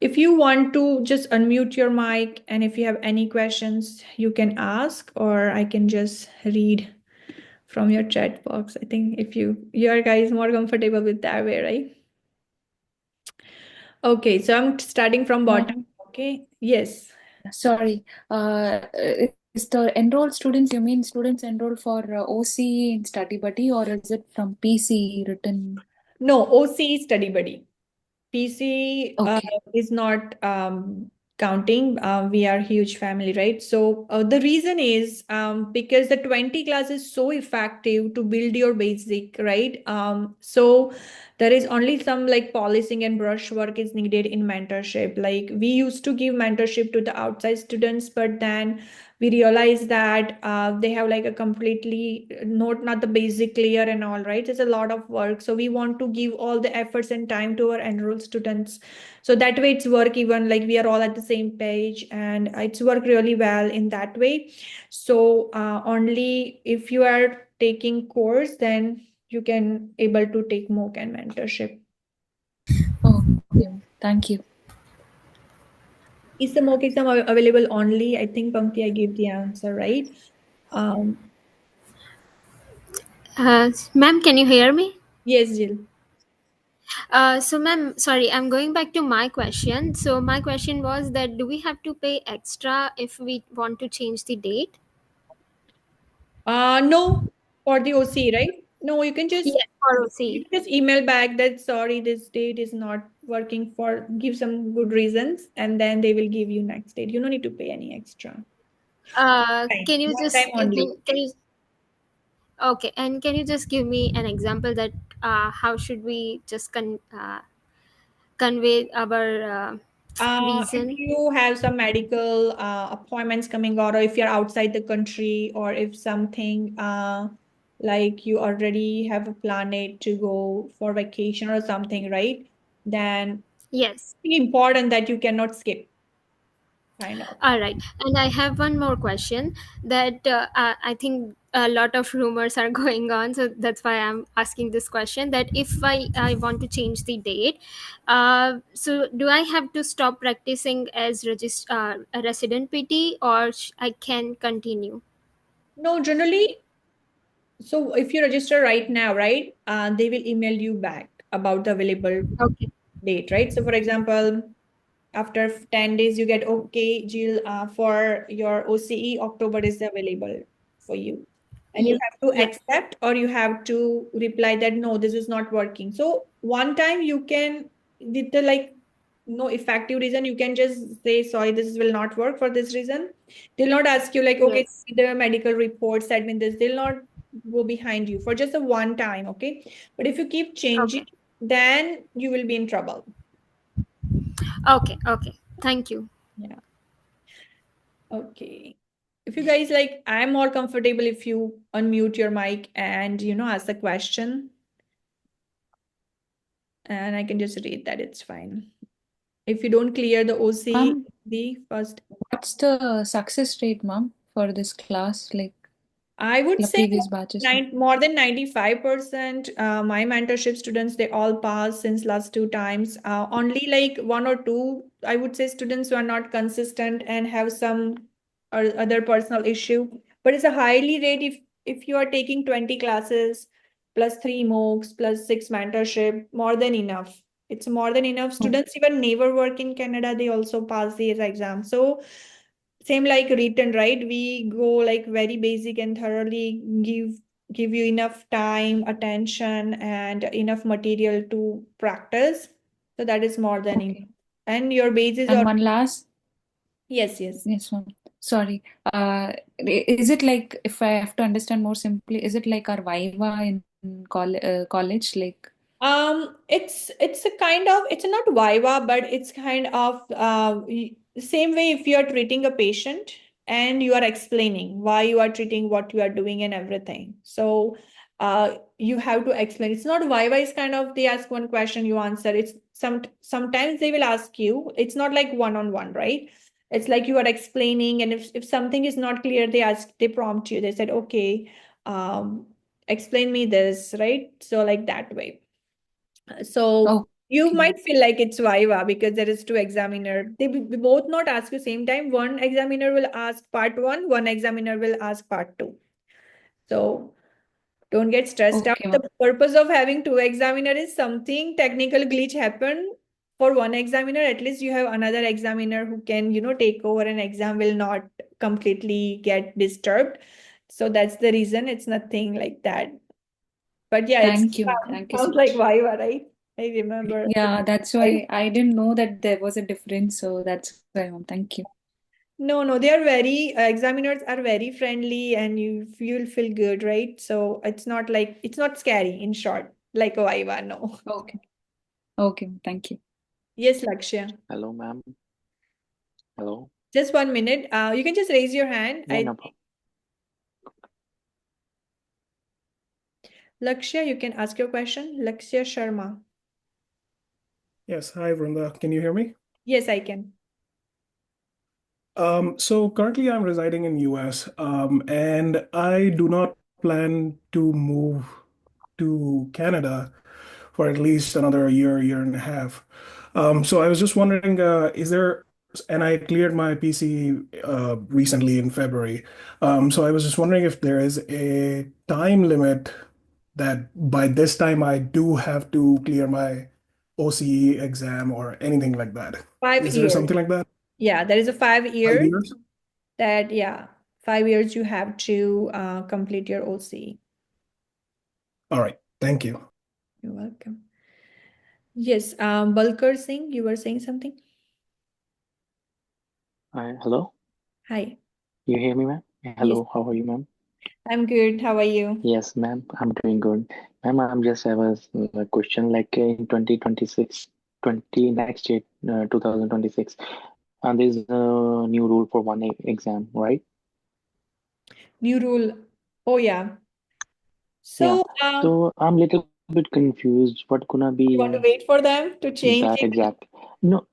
If you want to just unmute your mic, and if you have any questions, you can ask, or I can just read from your chat box. I think if you are guys more comfortable with that way, right? Okay, so I'm starting from bottom. Okay, yes. Sorry, is the enrolled students, you mean students enrolled for OC in StudyBuddy, or is it from PCE written? No, OC StudyBuddy. PC Okay. is not counting. We are huge family, right? So the reason is because the 20 class is so effective to build your basic, right? So there is only some like polishing and brushwork is needed in mentorship. Like we used to give mentorship to the outside students, but then we realized that they have like a completely not the basic clear and all, right? It's a lot of work, so we want to give all the efforts and time to our enrolled students, so that way it's work even like we are all at the same page, and it's worked really well in that way. So only if you are taking course, then you can able to take MOOC and mentorship. Okay, thank you. Is the MOOC exam available only? I think Pankti, I gave the answer, right? Ma'am, can you hear me? Yes, Jill. So, ma'am, sorry, I'm going back to my question. So, my question was that do we have to pay extra if we want to change the date? No, for the OC, right? No, Yes, for OC. just email back that sorry, this date is not working, for give some good reasons, and then they will give you next date. You don't need to pay any extra. Can you One just time only. can you okay? And can you just give me an example that how should we just convey our If reason? you have some medical appointments coming out, or if you're outside the country, or if something like you already have a planet to go for vacation or something, right? Then Yes. it's important that you cannot skip, kind of. All right. And I have one more question that I think a lot of rumors are going on. So that's why I'm asking this question that if I want to change the date, so do I have to stop practicing as a resident PT, or I can continue? No, generally, so if you register right now, right, they will email you back about the available Okay. date, right? So for example, after 10 days, you get, okay, Jill, for your OCE, October is available for you. And you Yeah. have to Yeah. accept, or you have to reply that, no, this is not working. So one time you can, with the like no effective reason, you can just say, sorry, this will not work for this reason. They'll not ask you like, okay, Yes. the medical report said me this. They'll not go behind you for just a one time, okay? But if you keep changing, Okay. then you will be in trouble. Okay. Okay. Thank you. Yeah. Okay. If you guys like, I'm more comfortable if you unmute your mic and, ask the question. And I can just read that, it's fine. If you don't clear the OC, Ma'am, the first. what's the success rate, ma'am, for this class, like I would the say previous batches? more than 95%, my mentorship students, they all pass since last two times. Only like one or two, I would say, students who are not consistent and have some or other personal issue. But it's a highly rate if you are taking 20 classes plus 3 MOOCs plus 6 mentorship, more than enough. It's more than enough. Students even never work in Canada, they also pass these exams. So same like written, right? We go like very basic and thoroughly give you enough time, attention, and enough material to practice. So that is more than enough. Okay. And your bases And are one last, yes, yes. yes, one. Sorry. Is it like, if I have to understand more simply, is it like our Viva in college? Like, It's a kind of, it's not Viva, but it's kind of same way if you are treating a patient and you are explaining why you are treating what you are doing and everything. So you have to explain. It's not Viva, it's kind of they ask one question, you answer. It's sometimes they will ask you, it's not like one-on-one, right? It's like you are explaining, and if something is not clear, they prompt you. They said, okay, explain me this, right? So like that way. So you okay. might feel like it's Viva because there is two examiner. They will both not ask you same time. One examiner will ask part one examiner will ask part two. So don't get stressed out. Okay, The ma'am. purpose of having two examiner is something technical glitch happen for one examiner. At least you have another examiner who can, take over, and exam will not completely get disturbed. So that's the reason. It's nothing like that. But yeah, it's Thank you. Thank you so sounds like much. Viva, right? I remember. Yeah, that's why I didn't know that there was a difference. So that's why, ma'am. Thank you. No, they are very examiners are very friendly, and you'll feel good, right? So it's not like it's not scary, in short, like a Viva. No. Okay. Okay, thank you. Yes, Lakshya. Hello, ma'am. Hello. Just 1 minute. You can just raise your hand. Yeah, no problem. Lakshya, you can ask your question. Lakshya Sharma. Yes, hi Vrunda. Can you hear me? Yes, I can. So currently I'm residing in US, and I do not plan to move to Canada for at least another year and a half. So I was just wondering, and I cleared my PC recently in February. So I was just wondering if there is a time limit that by this time I do have to clear my OCE exam or anything like that. 5 Is there years. something like that? Yeah, there is a 5 5 years years? that, 5 years you have to complete your OC. All right. Thank you. You're welcome. Yes, Balkar Singh, you were saying something? Hello. Hi. You hear me, ma'am? Yes, Hello. How are you, ma'am? I'm good. How are you? Yes, ma'am. I'm doing good. Ma'am, I'm just have a question. Like in 2026, 20 next year, 2026, and there's a new rule for one exam, right? New rule. Oh, yeah. Yeah. So, So I'm little bit confused. What gonna you want to be wait for them to change that it? exact? No.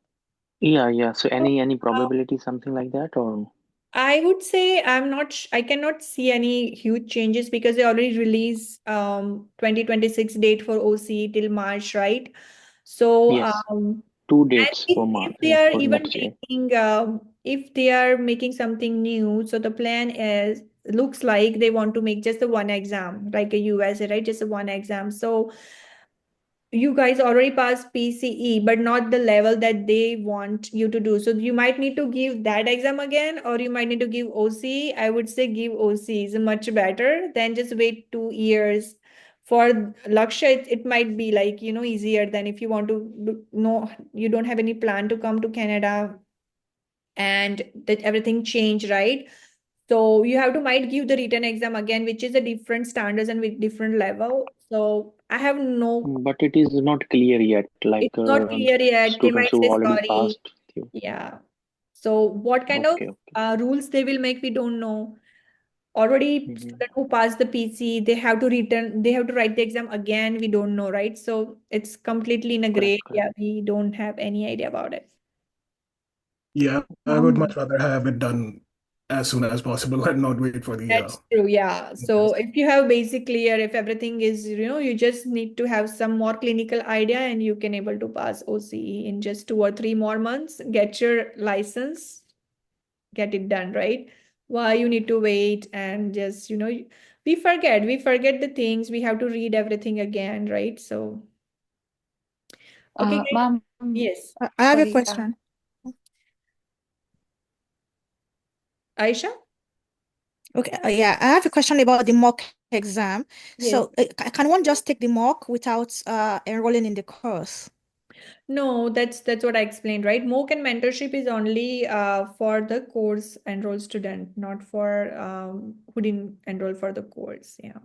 Yeah. So any probability, something like that, or? I would say I cannot see any huge changes because they already released 2026 date for OC till March, right? So Yes. Two and dates for if March they are for even next year. making if they are making something new, so the plan is looks like they want to make just the one exam, like a USA, right? Just a one exam. So you guys already passed PCE, but not the level that they want you to do. So you might need to give that exam again, or you might need to give OC. I would say give OC is much better than just wait 2 years. For Lakshya, it might be like, easier than if you want to know, you don't have any plan to come to Canada and that everything changed, right? So you have to might give the written exam again, which is a different standards and with different level. So I have no, But it is not clear yet, like it's not clear yet. They students might who say already sorry. passed. You. Yeah. So what kind of Okay. rules they will make, we don't know. Already Mhm. student who passed the PC, they have to write the exam again. We don't know, right? So it's completely in a gray Correct. area. We don't have any idea about it. Yeah, I would much rather have it done as soon as possible and not wait for the That's true, yeah. So test. if you have basic clear, if everything is, you just need to have some more clinical idea and you can able to pass OCE in just 2 or 3 more months, get your license, get it done, right? Why you need to wait and just, we forget the things, we have to read everything again, right? So, okay, great. Ma'am, Yes, I have a sorry, question. Aisha? Okay, yeah, I have a question about the mock exam. Yes. So, can one just take the mock without enrolling in the course? No, that's what I explained, right? MOOC and mentorship is only for the course enrolled student, not for who didn't enroll for the course. Yeah.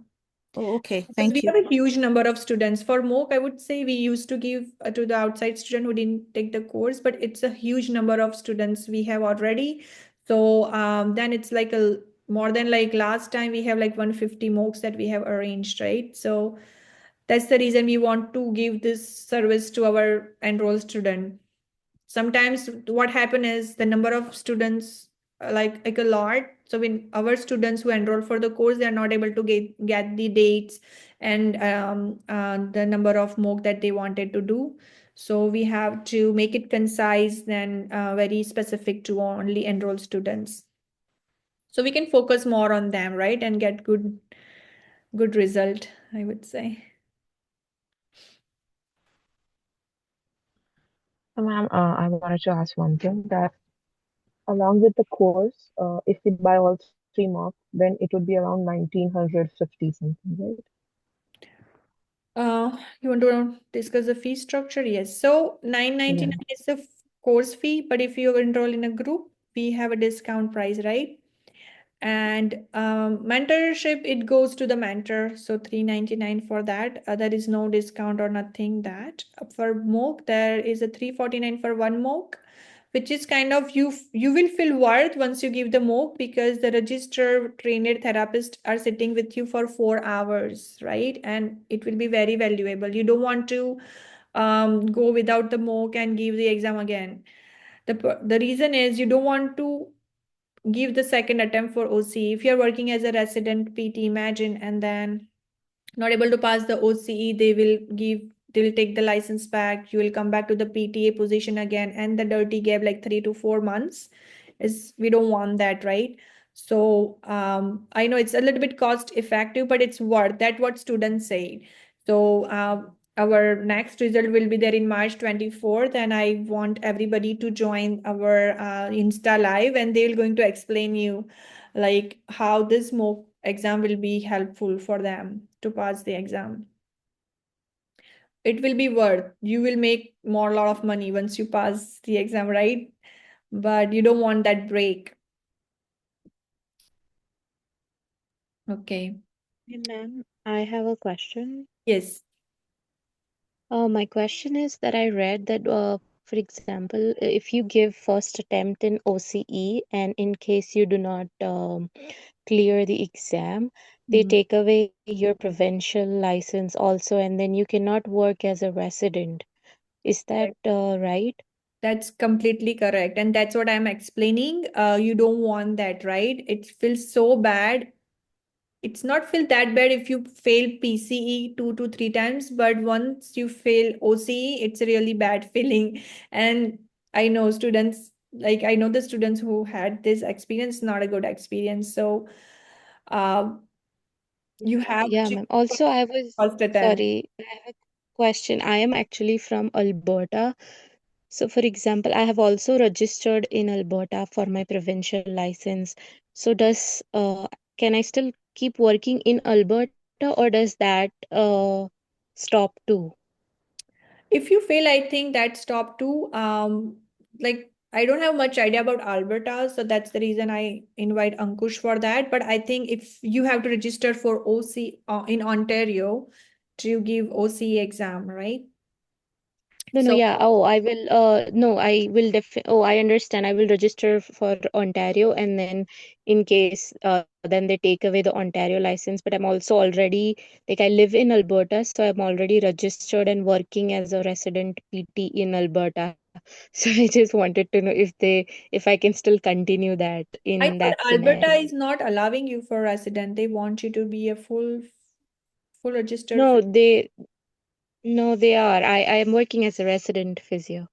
Oh, okay, Because thank we you. have a huge number of students. For MOOC, I would say we used to give to the outside student who didn't take the course, but it's a huge number of students we have already. So then it's like a more than like last time we have like 150 MOOCs that we have arranged, right? So that's the reason we want to give this service to our enrolled student. Sometimes what happen is the number of students like a lot. So when our students who enroll for the course, they are not able to get the dates and the number of MOOC that they wanted to do. So we have to make it concise and very specific to only enrolled students. So we can focus more on them, right, and get good result, I would say. So, ma'am, I wanted to ask one thing that along with the course, if we buy all 3 marks, then it would be around 1950 something, right? You want to discuss the fee structure? Yes. So 999 Yeah. is the course fee, but if you enroll in a group, we have a discount price, right? And mentorship, it goes to the mentor. So 399 for that. There is no discount or nothing that. For MOOC, there is a 349 for one MOOC, which is kind of you will feel worth once you give the MOOC because the registered trained therapists are sitting with you for 4 hours, right? And it will be very valuable. You don't want to go without the MOOC and give the exam again. The reason is you don't want to give the second attempt for OCE. If you're working as a resident PT, imagine, and then not able to pass the OCE, they'll take the license back. You will come back to the PTA position again, and the dirty gap like 3 to 4 months is we don't want that, right? So I know it's a little bit cost effective, but it's worth that what students say. So our next result will be there in March 24th, and I want everybody to join our Insta live, and they're going to explain you like how this mock exam will be helpful for them to pass the exam. It will be worth. You will make more lot of money once you pass the exam, right? But you don't want that break. Okay. Hey, ma'am, I have a question. Yes. My question is that I read that, for example, if you give first attempt in OCE and in case you do not clear the exam, they Mhm. take away your provincial license also, and then you cannot work as a resident. Is that right? That's completely correct. And that's what I'm explaining. You don't want that, right? It feels so bad. It's not feel that bad if you fail PCE 2 to 3 times, but once you fail OCE, it's a really bad feeling. And I know students, like I know the students who had this experience, not a good experience. So you have Yeah, to ma'am. Also, I was first attempt. sorry, I have a question. I am actually from Alberta. So, for example, I have also registered in Alberta for my provincial license. So, can I still keep working in Alberta, or does that stop too? If you fail, I think that's top two. Like I don't have much idea about Alberta, so that's the reason I invite Ankush for that. But I think if you have to register for OC in Ontario to give OC exam, right? No, no, So yeah. Oh, I will. No, I will Oh, I understand. I will register for Ontario, and then in case, then they take away the Ontario license. But I'm also already like I live in Alberta, so I'm already registered and working as a resident PT in Alberta. So I just wanted to know if I can still continue that I in thought that Alberta scenario. is not allowing you for resident. They want you to be a full registered. No, they are. I am working as a resident physio.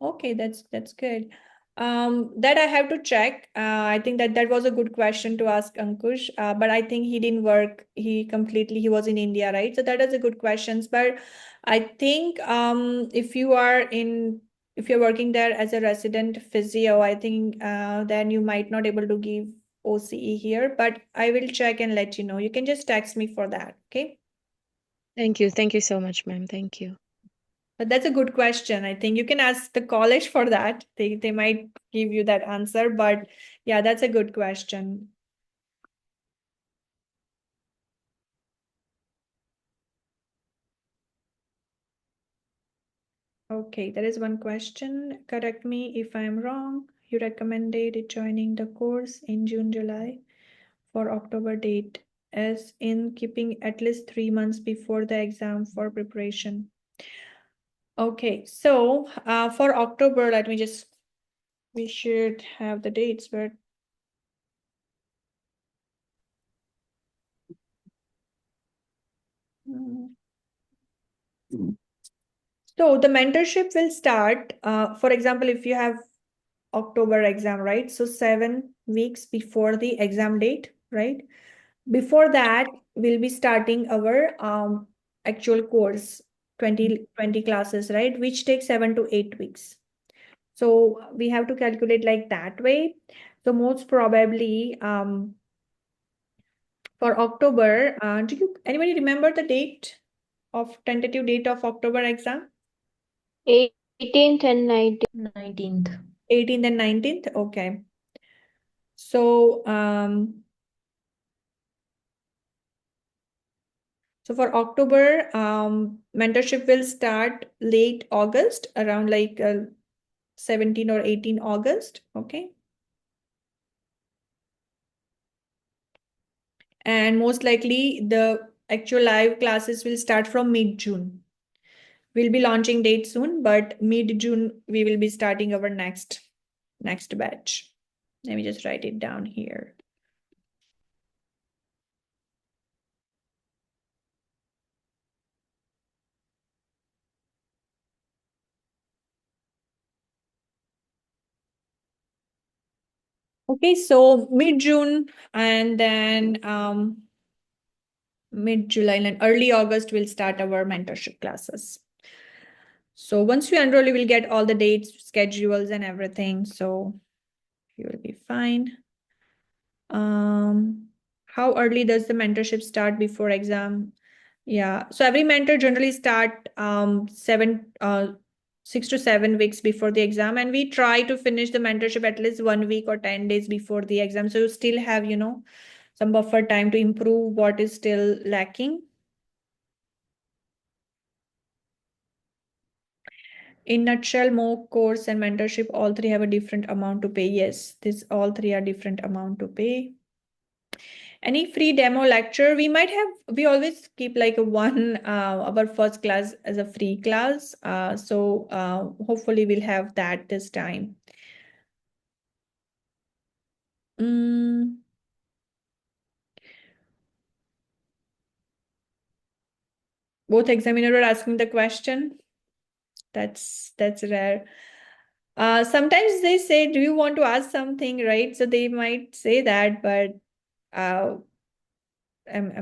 Okay, that's good. That I have to check. I think that was a good question to ask Ankush. But I think he didn't work. He was in India, right? So that is a good questions. But I think if you're working there as a resident physio, I think then you might not able to give OCE here. But I will check and let you know. You can just text me for that. Okay. Thank you. Thank you so much, ma'am. Thank you. But that's a good question. I think you can ask the college for that. They might give you that answer. But yeah, that's a good question. Okay, there is one question. Correct me if I'm wrong. You recommended joining the course in June, July for October date, as in keeping at least 3 months before the exam for preparation. Okay, so for October, we should have the dates, but so the mentorship will start, for example, if you have October exam, right? So 7 weeks before the exam date, right? Before that, we'll be starting our actual course, 20 classes, right? Which takes 7 to 8 weeks. So we have to calculate like that way. So most probably for October, anybody remember the tentative date of October exam? 18th and 19th. 19th. 18th and 19th. Okay. So for October, mentorship will start late August, around like 17 or 18 August. Okay. And most likely the actual live classes will start from mid-June. We'll be launching date soon, but mid-June we will be starting our next batch. Let me just write it down here. Okay, so mid-June and then mid-July and early August we'll start our mentorship classes. So once you enroll, you will get all the dates, schedules, and everything. So you will be fine. How early does the mentorship start before exam? Yeah, so every mentor generally start 6 to 7 weeks before the exam, and we try to finish the mentorship at least 1 week or 10 days before the exam. So you still have, some buffer time to improve what is still lacking. In nutshell, MOOC course and mentorship, all three have a different amount to pay. Yes, all three are different amount to pay. Any free demo lecture? We always keep like our first class as a free class. So hopefully we'll have that this time. Both examiner are asking the question. That's rare. Sometimes they say, do you want to ask something, right? So they might say that, but I'm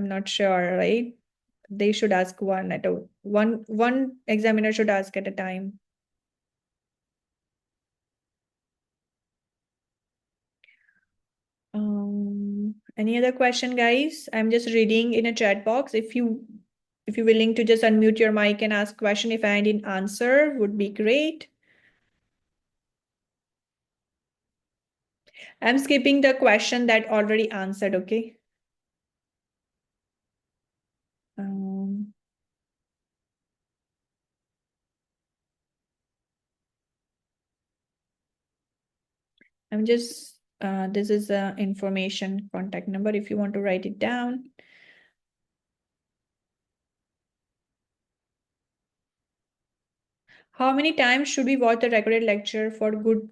not sure, right? They should ask one examiner should ask at a time. Any other question, guys? I'm just reading in a chat box. If you're willing to just unmute your mic and ask question, if I didn't answer, would be great. I'm skipping the question that already answered, okay? I'm just, this is a information contact number if you want to write it down. How many times should we watch the recorded lecture for good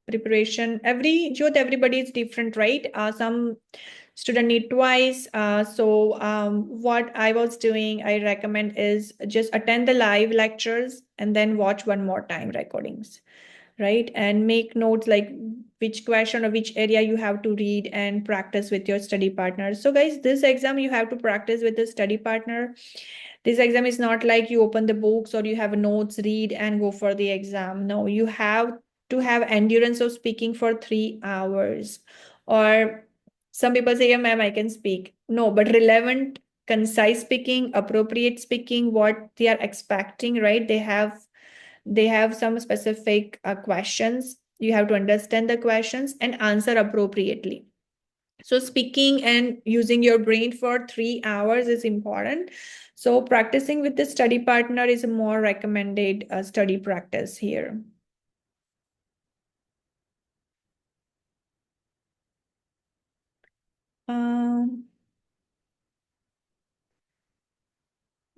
preparation? Everybody is different, right? Some student need twice. What I was doing, I recommend is just attend the live lectures and then watch one more time recordings, right? And make notes like which question or which area you have to read and practice with your study partner. So guys, this exam you have to practice with the study partner. This exam is not like you open the books or you have notes, read and go for the exam. No, you have to have endurance of speaking for 3 hours. Or some people say, yeah, ma'am, I can speak. No, but relevant, concise speaking, appropriate speaking, what they are expecting, right? They have some specific questions. You have to understand the questions and answer appropriately. So speaking and using your brain for 3 hours is important. So practicing with the study partner is a more recommended study practice here.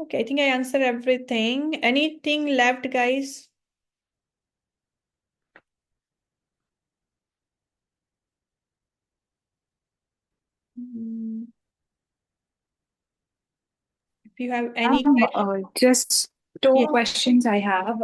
Okay, I think I answered everything. Anything left, guys? If you have any Just two Yes. questions I have.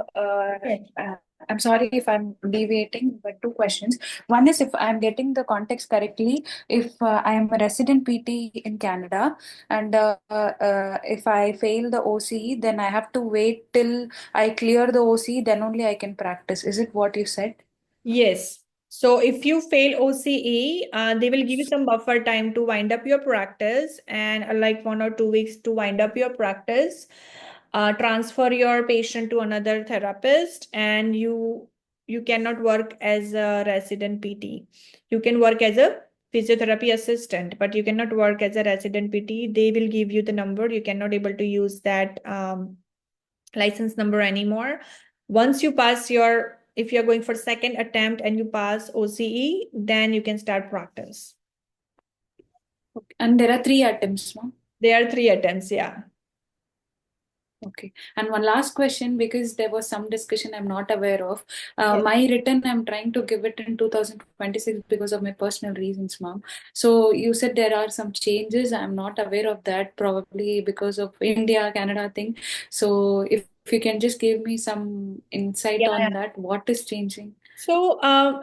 I'm sorry if I'm deviating, but two questions. One is if I'm getting the context correctly, if I am a resident PT in Canada and if I fail the OCE, then I have to wait till I clear the OCE, then only I can practice. Is it what you said? Yes. So if you fail OCE, they will give you some buffer time to wind up your practice and like 1 or 2 weeks to wind up your practice. Transfer your patient to another therapist, and you cannot work as a resident PT. You can work as a physiotherapy assistant, but you cannot work as a resident PT. They will give you the number. You cannot able to use that license number anymore. Once you pass if you're going for second attempt and you pass OCE, then you can start practice. Okay. And there are 3 attempts, no? There are 3 attempts, yeah. Okay. And one last question, because there was some discussion I'm not aware of. Yes. My written, I'm trying to give it in 2026 because of my personal reasons, ma'am. So you said there are some changes. I'm not aware of that, probably because of India, Canada thing. So if you can just give me some insight on that, what is changing? So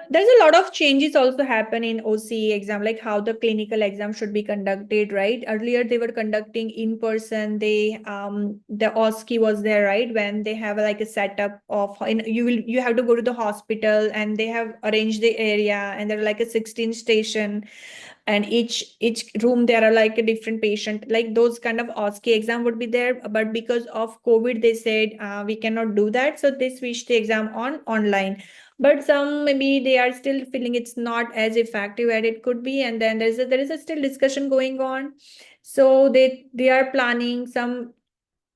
there's a lot of changes also happen in OCE exam, like how the clinical exam should be conducted, right? Earlier they were conducting in person. The OSCE was there, right? When they have like a setup of you have to go to the hospital and they have arranged the area and there are like a 16 station. And each room there are like a different patient, like those kind of OSCE exam would be there, but because of COVID they said we cannot do that, so they switched the exam online. But some maybe they are still feeling it's not as effective as it could be, and then there is a still discussion going on. So they are planning some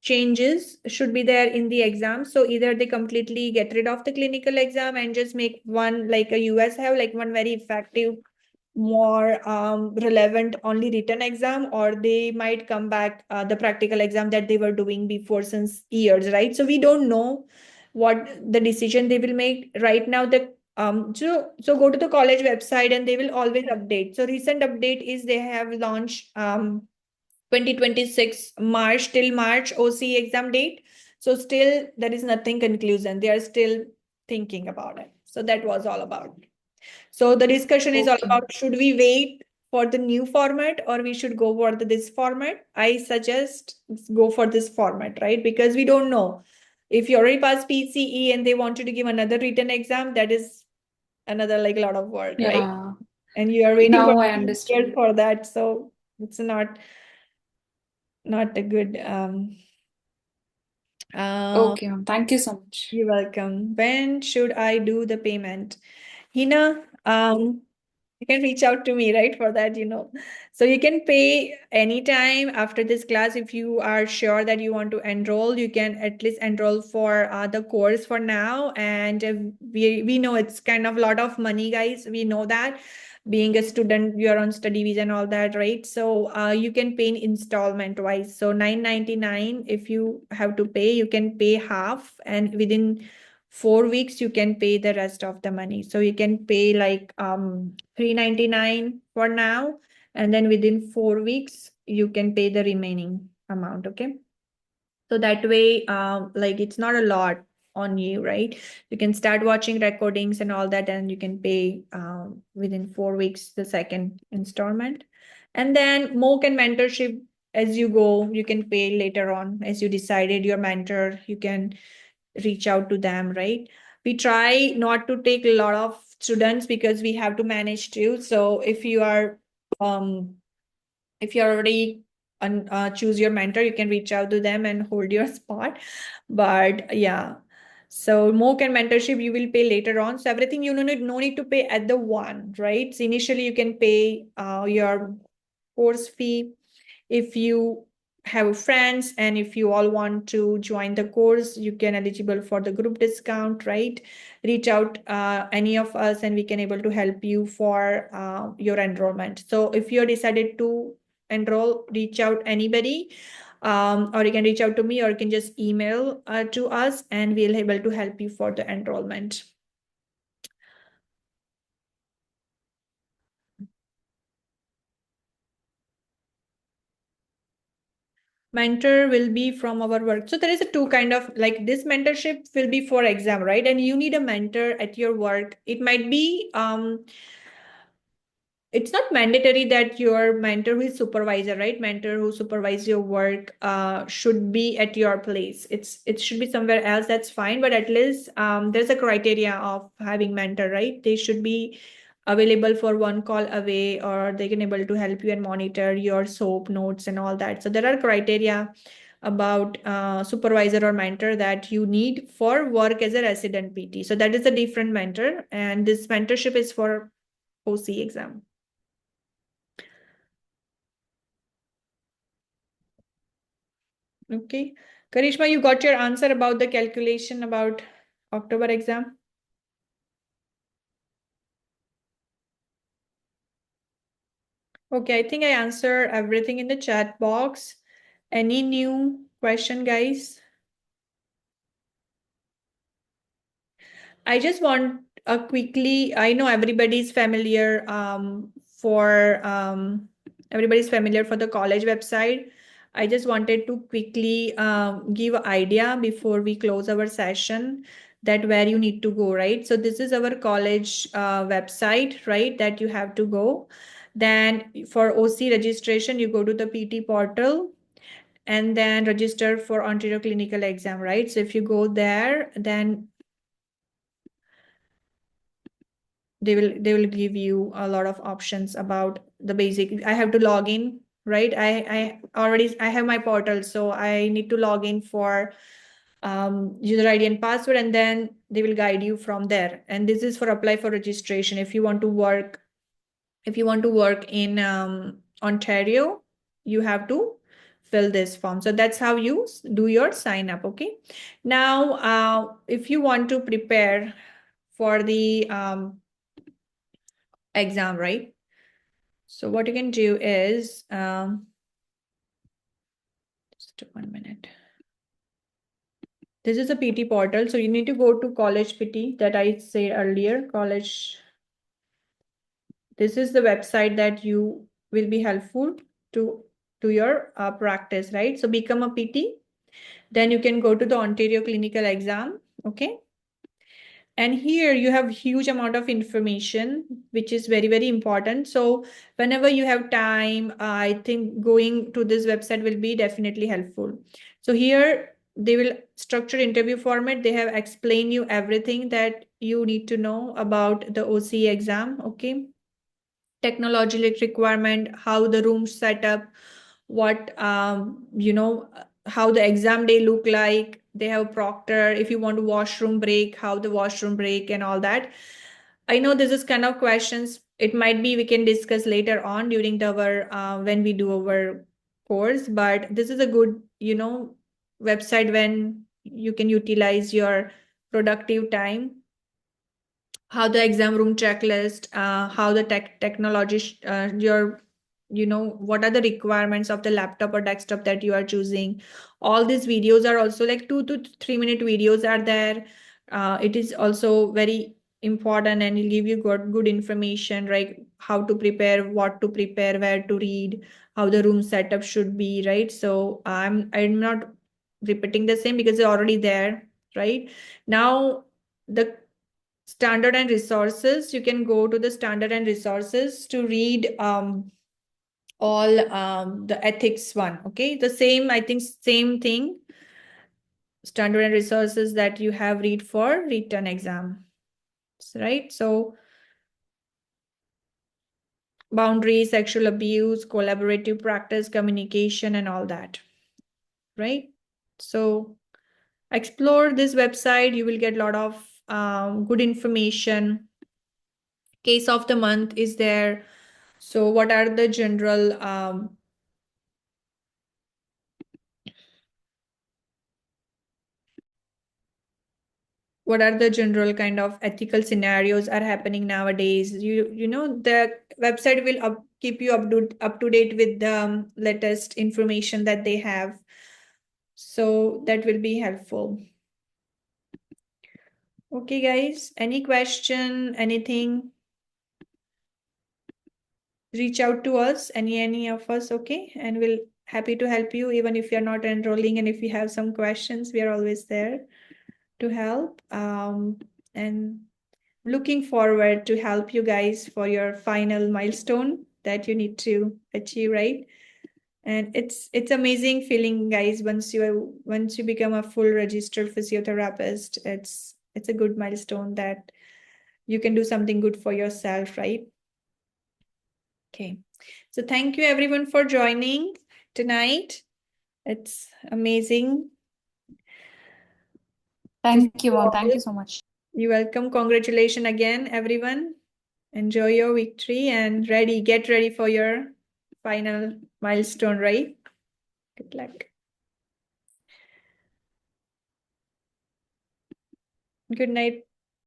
changes should be there in the exam. So either they completely get rid of the clinical exam and just make one like a US have like one very effective, more relevant only written exam, or they might come back the practical exam that they were doing before since years, right? So we don't know what the decision they will make right now. So go to the college website and they will always update. So recent update is they have launched 2026 March till March OCE exam date. So still there is nothing conclusion. They are still thinking about it. So that was all about. So the discussion is all about, should we wait for the new format or we should go for this format? I suggest go for this format, right? Because we don't know. If you already passed PCE and they wanted to give another written exam, that is another like lot of work, right? Yeah. And you are waiting Now for I 2 years understood. for that. So it's not a good Okay, ma'am. Thank you so much. You're welcome. When should I do the payment? Hina, you can reach out to me, right, for that, So you can pay anytime after this class. If you are sure that you want to enroll, you can at least enroll for the course for now. And we know it's kind of a lot of money, guys. We know that. Being a student, you're on study visa and all that, right? So you can pay in installment wise. So $9.99, if you have to pay, you can pay half, and within 4 weeks, you can pay the rest of the money. So you can pay like $399 for now, and then within 4 weeks, you can pay the remaining amount, okay? So that way, like it's not a lot on you, right? You can start watching recordings and all that, and you can pay within 4 weeks the second installment. And then MOOC and mentorship, as you go, you can pay later on. As you decided your mentor, you can reach out to them, right? We try not to take a lot of students because we have to manage too. So if you are already choose your mentor, you can reach out to them and hold your spot. But yeah, so MOOC and mentorship you will pay later on. So everything you no need to pay at the one, right? So initially you can pay your course fee if you have friends, and if you all want to join the course, you can eligible for the group discount, right? Reach out any of us and we can able to help you for your enrollment. So if you're decided to enroll, reach out anybody, or you can reach out to me, or you can just email to us and we'll able to help you for the enrollment. Mentor will be from our work. So there is a two kind of, like this mentorship will be for exam, right? And you need a mentor at your work. It might be it's not mandatory that your mentor who is supervisor, right? Mentor who supervise your work should be at your place. It should be somewhere else, that's fine. But at least there's a criteria of having mentor, right? They should be available for one call away, or they can able to help you and monitor your SOAP notes and all that. So there are criteria about supervisor or mentor that you need for work as a resident PT. So that is a different mentor, and this mentorship is for OC exam. Okay. Karishma, you got your answer about the calculation about October exam? Okay, I think I answered everything in the chat box. Any new question, guys? I just want quickly, I know everybody's familiar for the college website. I just wanted to quickly give an idea before we close our session that where you need to go, right? So this is our college website, right, that you have to go. Then for OC registration, you go to the PT portal and then register for Ontario Clinical Exam, right? So if you go there, then they will give you a lot of options about the basic. I have to log in, right? I have my portal, so I need to log in for user ID and password, and then they will guide you from there. And this is for apply for registration. If you want to work in Ontario, you have to fill this form. So that's how you do your sign up. Okay. Now, if you want to prepare for the exam, right? So what you can do is just 1 minute. This is a PT portal. So you need to go to College PT that I said earlier. College. This is the website that you will be helpful to your practice, right? So become a PT. Then you can go to the Ontario Clinical Exam. Okay. And here you have huge amount of information, which is very, very important. So whenever you have time, I think going to this website will be definitely helpful. So here they will structure interview format. They have explained you everything that you need to know about the OC exam. Okay. Technological requirement, how the room set up, what, how the exam day look like. They have proctor. If you want to washroom break, how the washroom break and all that. I know this is kind of questions. It might be we can discuss later on during our when we do our course, but this is a good, website when you can utilize your productive time. How the exam room checklist, how the technology, what are the requirements of the laptop or desktop that you are choosing. All these videos are also like 2 to 3 minute videos are there. It is also very important and will give you good information, right? How to prepare, what to prepare, where to read, how the room setup should be, right? So I'm not repeating the same because it's already there, right? Now the standard and resources, you can go to the standard and resources to read all the ethics one. Okay, the same, I think same thing, standard and resources that you have read for written exam, right? So boundaries, sexual abuse, collaborative practice, communication, and all that, right? So explore this website. You will get a lot of good information. Case of the month is there. So what are the general kind of ethical scenarios are happening nowadays? You know, the website will keep you up to date with the latest information that they have. So that will be helpful. Okay, guys, any question, anything? Reach out to us, any of us, okay? And we'll happy to help you, even if you're not enrolling, and if you have some questions, we are always there to help. And looking forward to help you guys for your final milestone that you need to achieve, right? And it's amazing feeling, guys, once you become a full registered physiotherapist. It's a good milestone that you can do something good for yourself, right? Okay, so thank you everyone for joining tonight. It's amazing. Thank you, ma'am. Thank you so much. You're welcome. Congratulations again, everyone. Enjoy your victory and get ready for your final milestone, right? Good luck. Good night.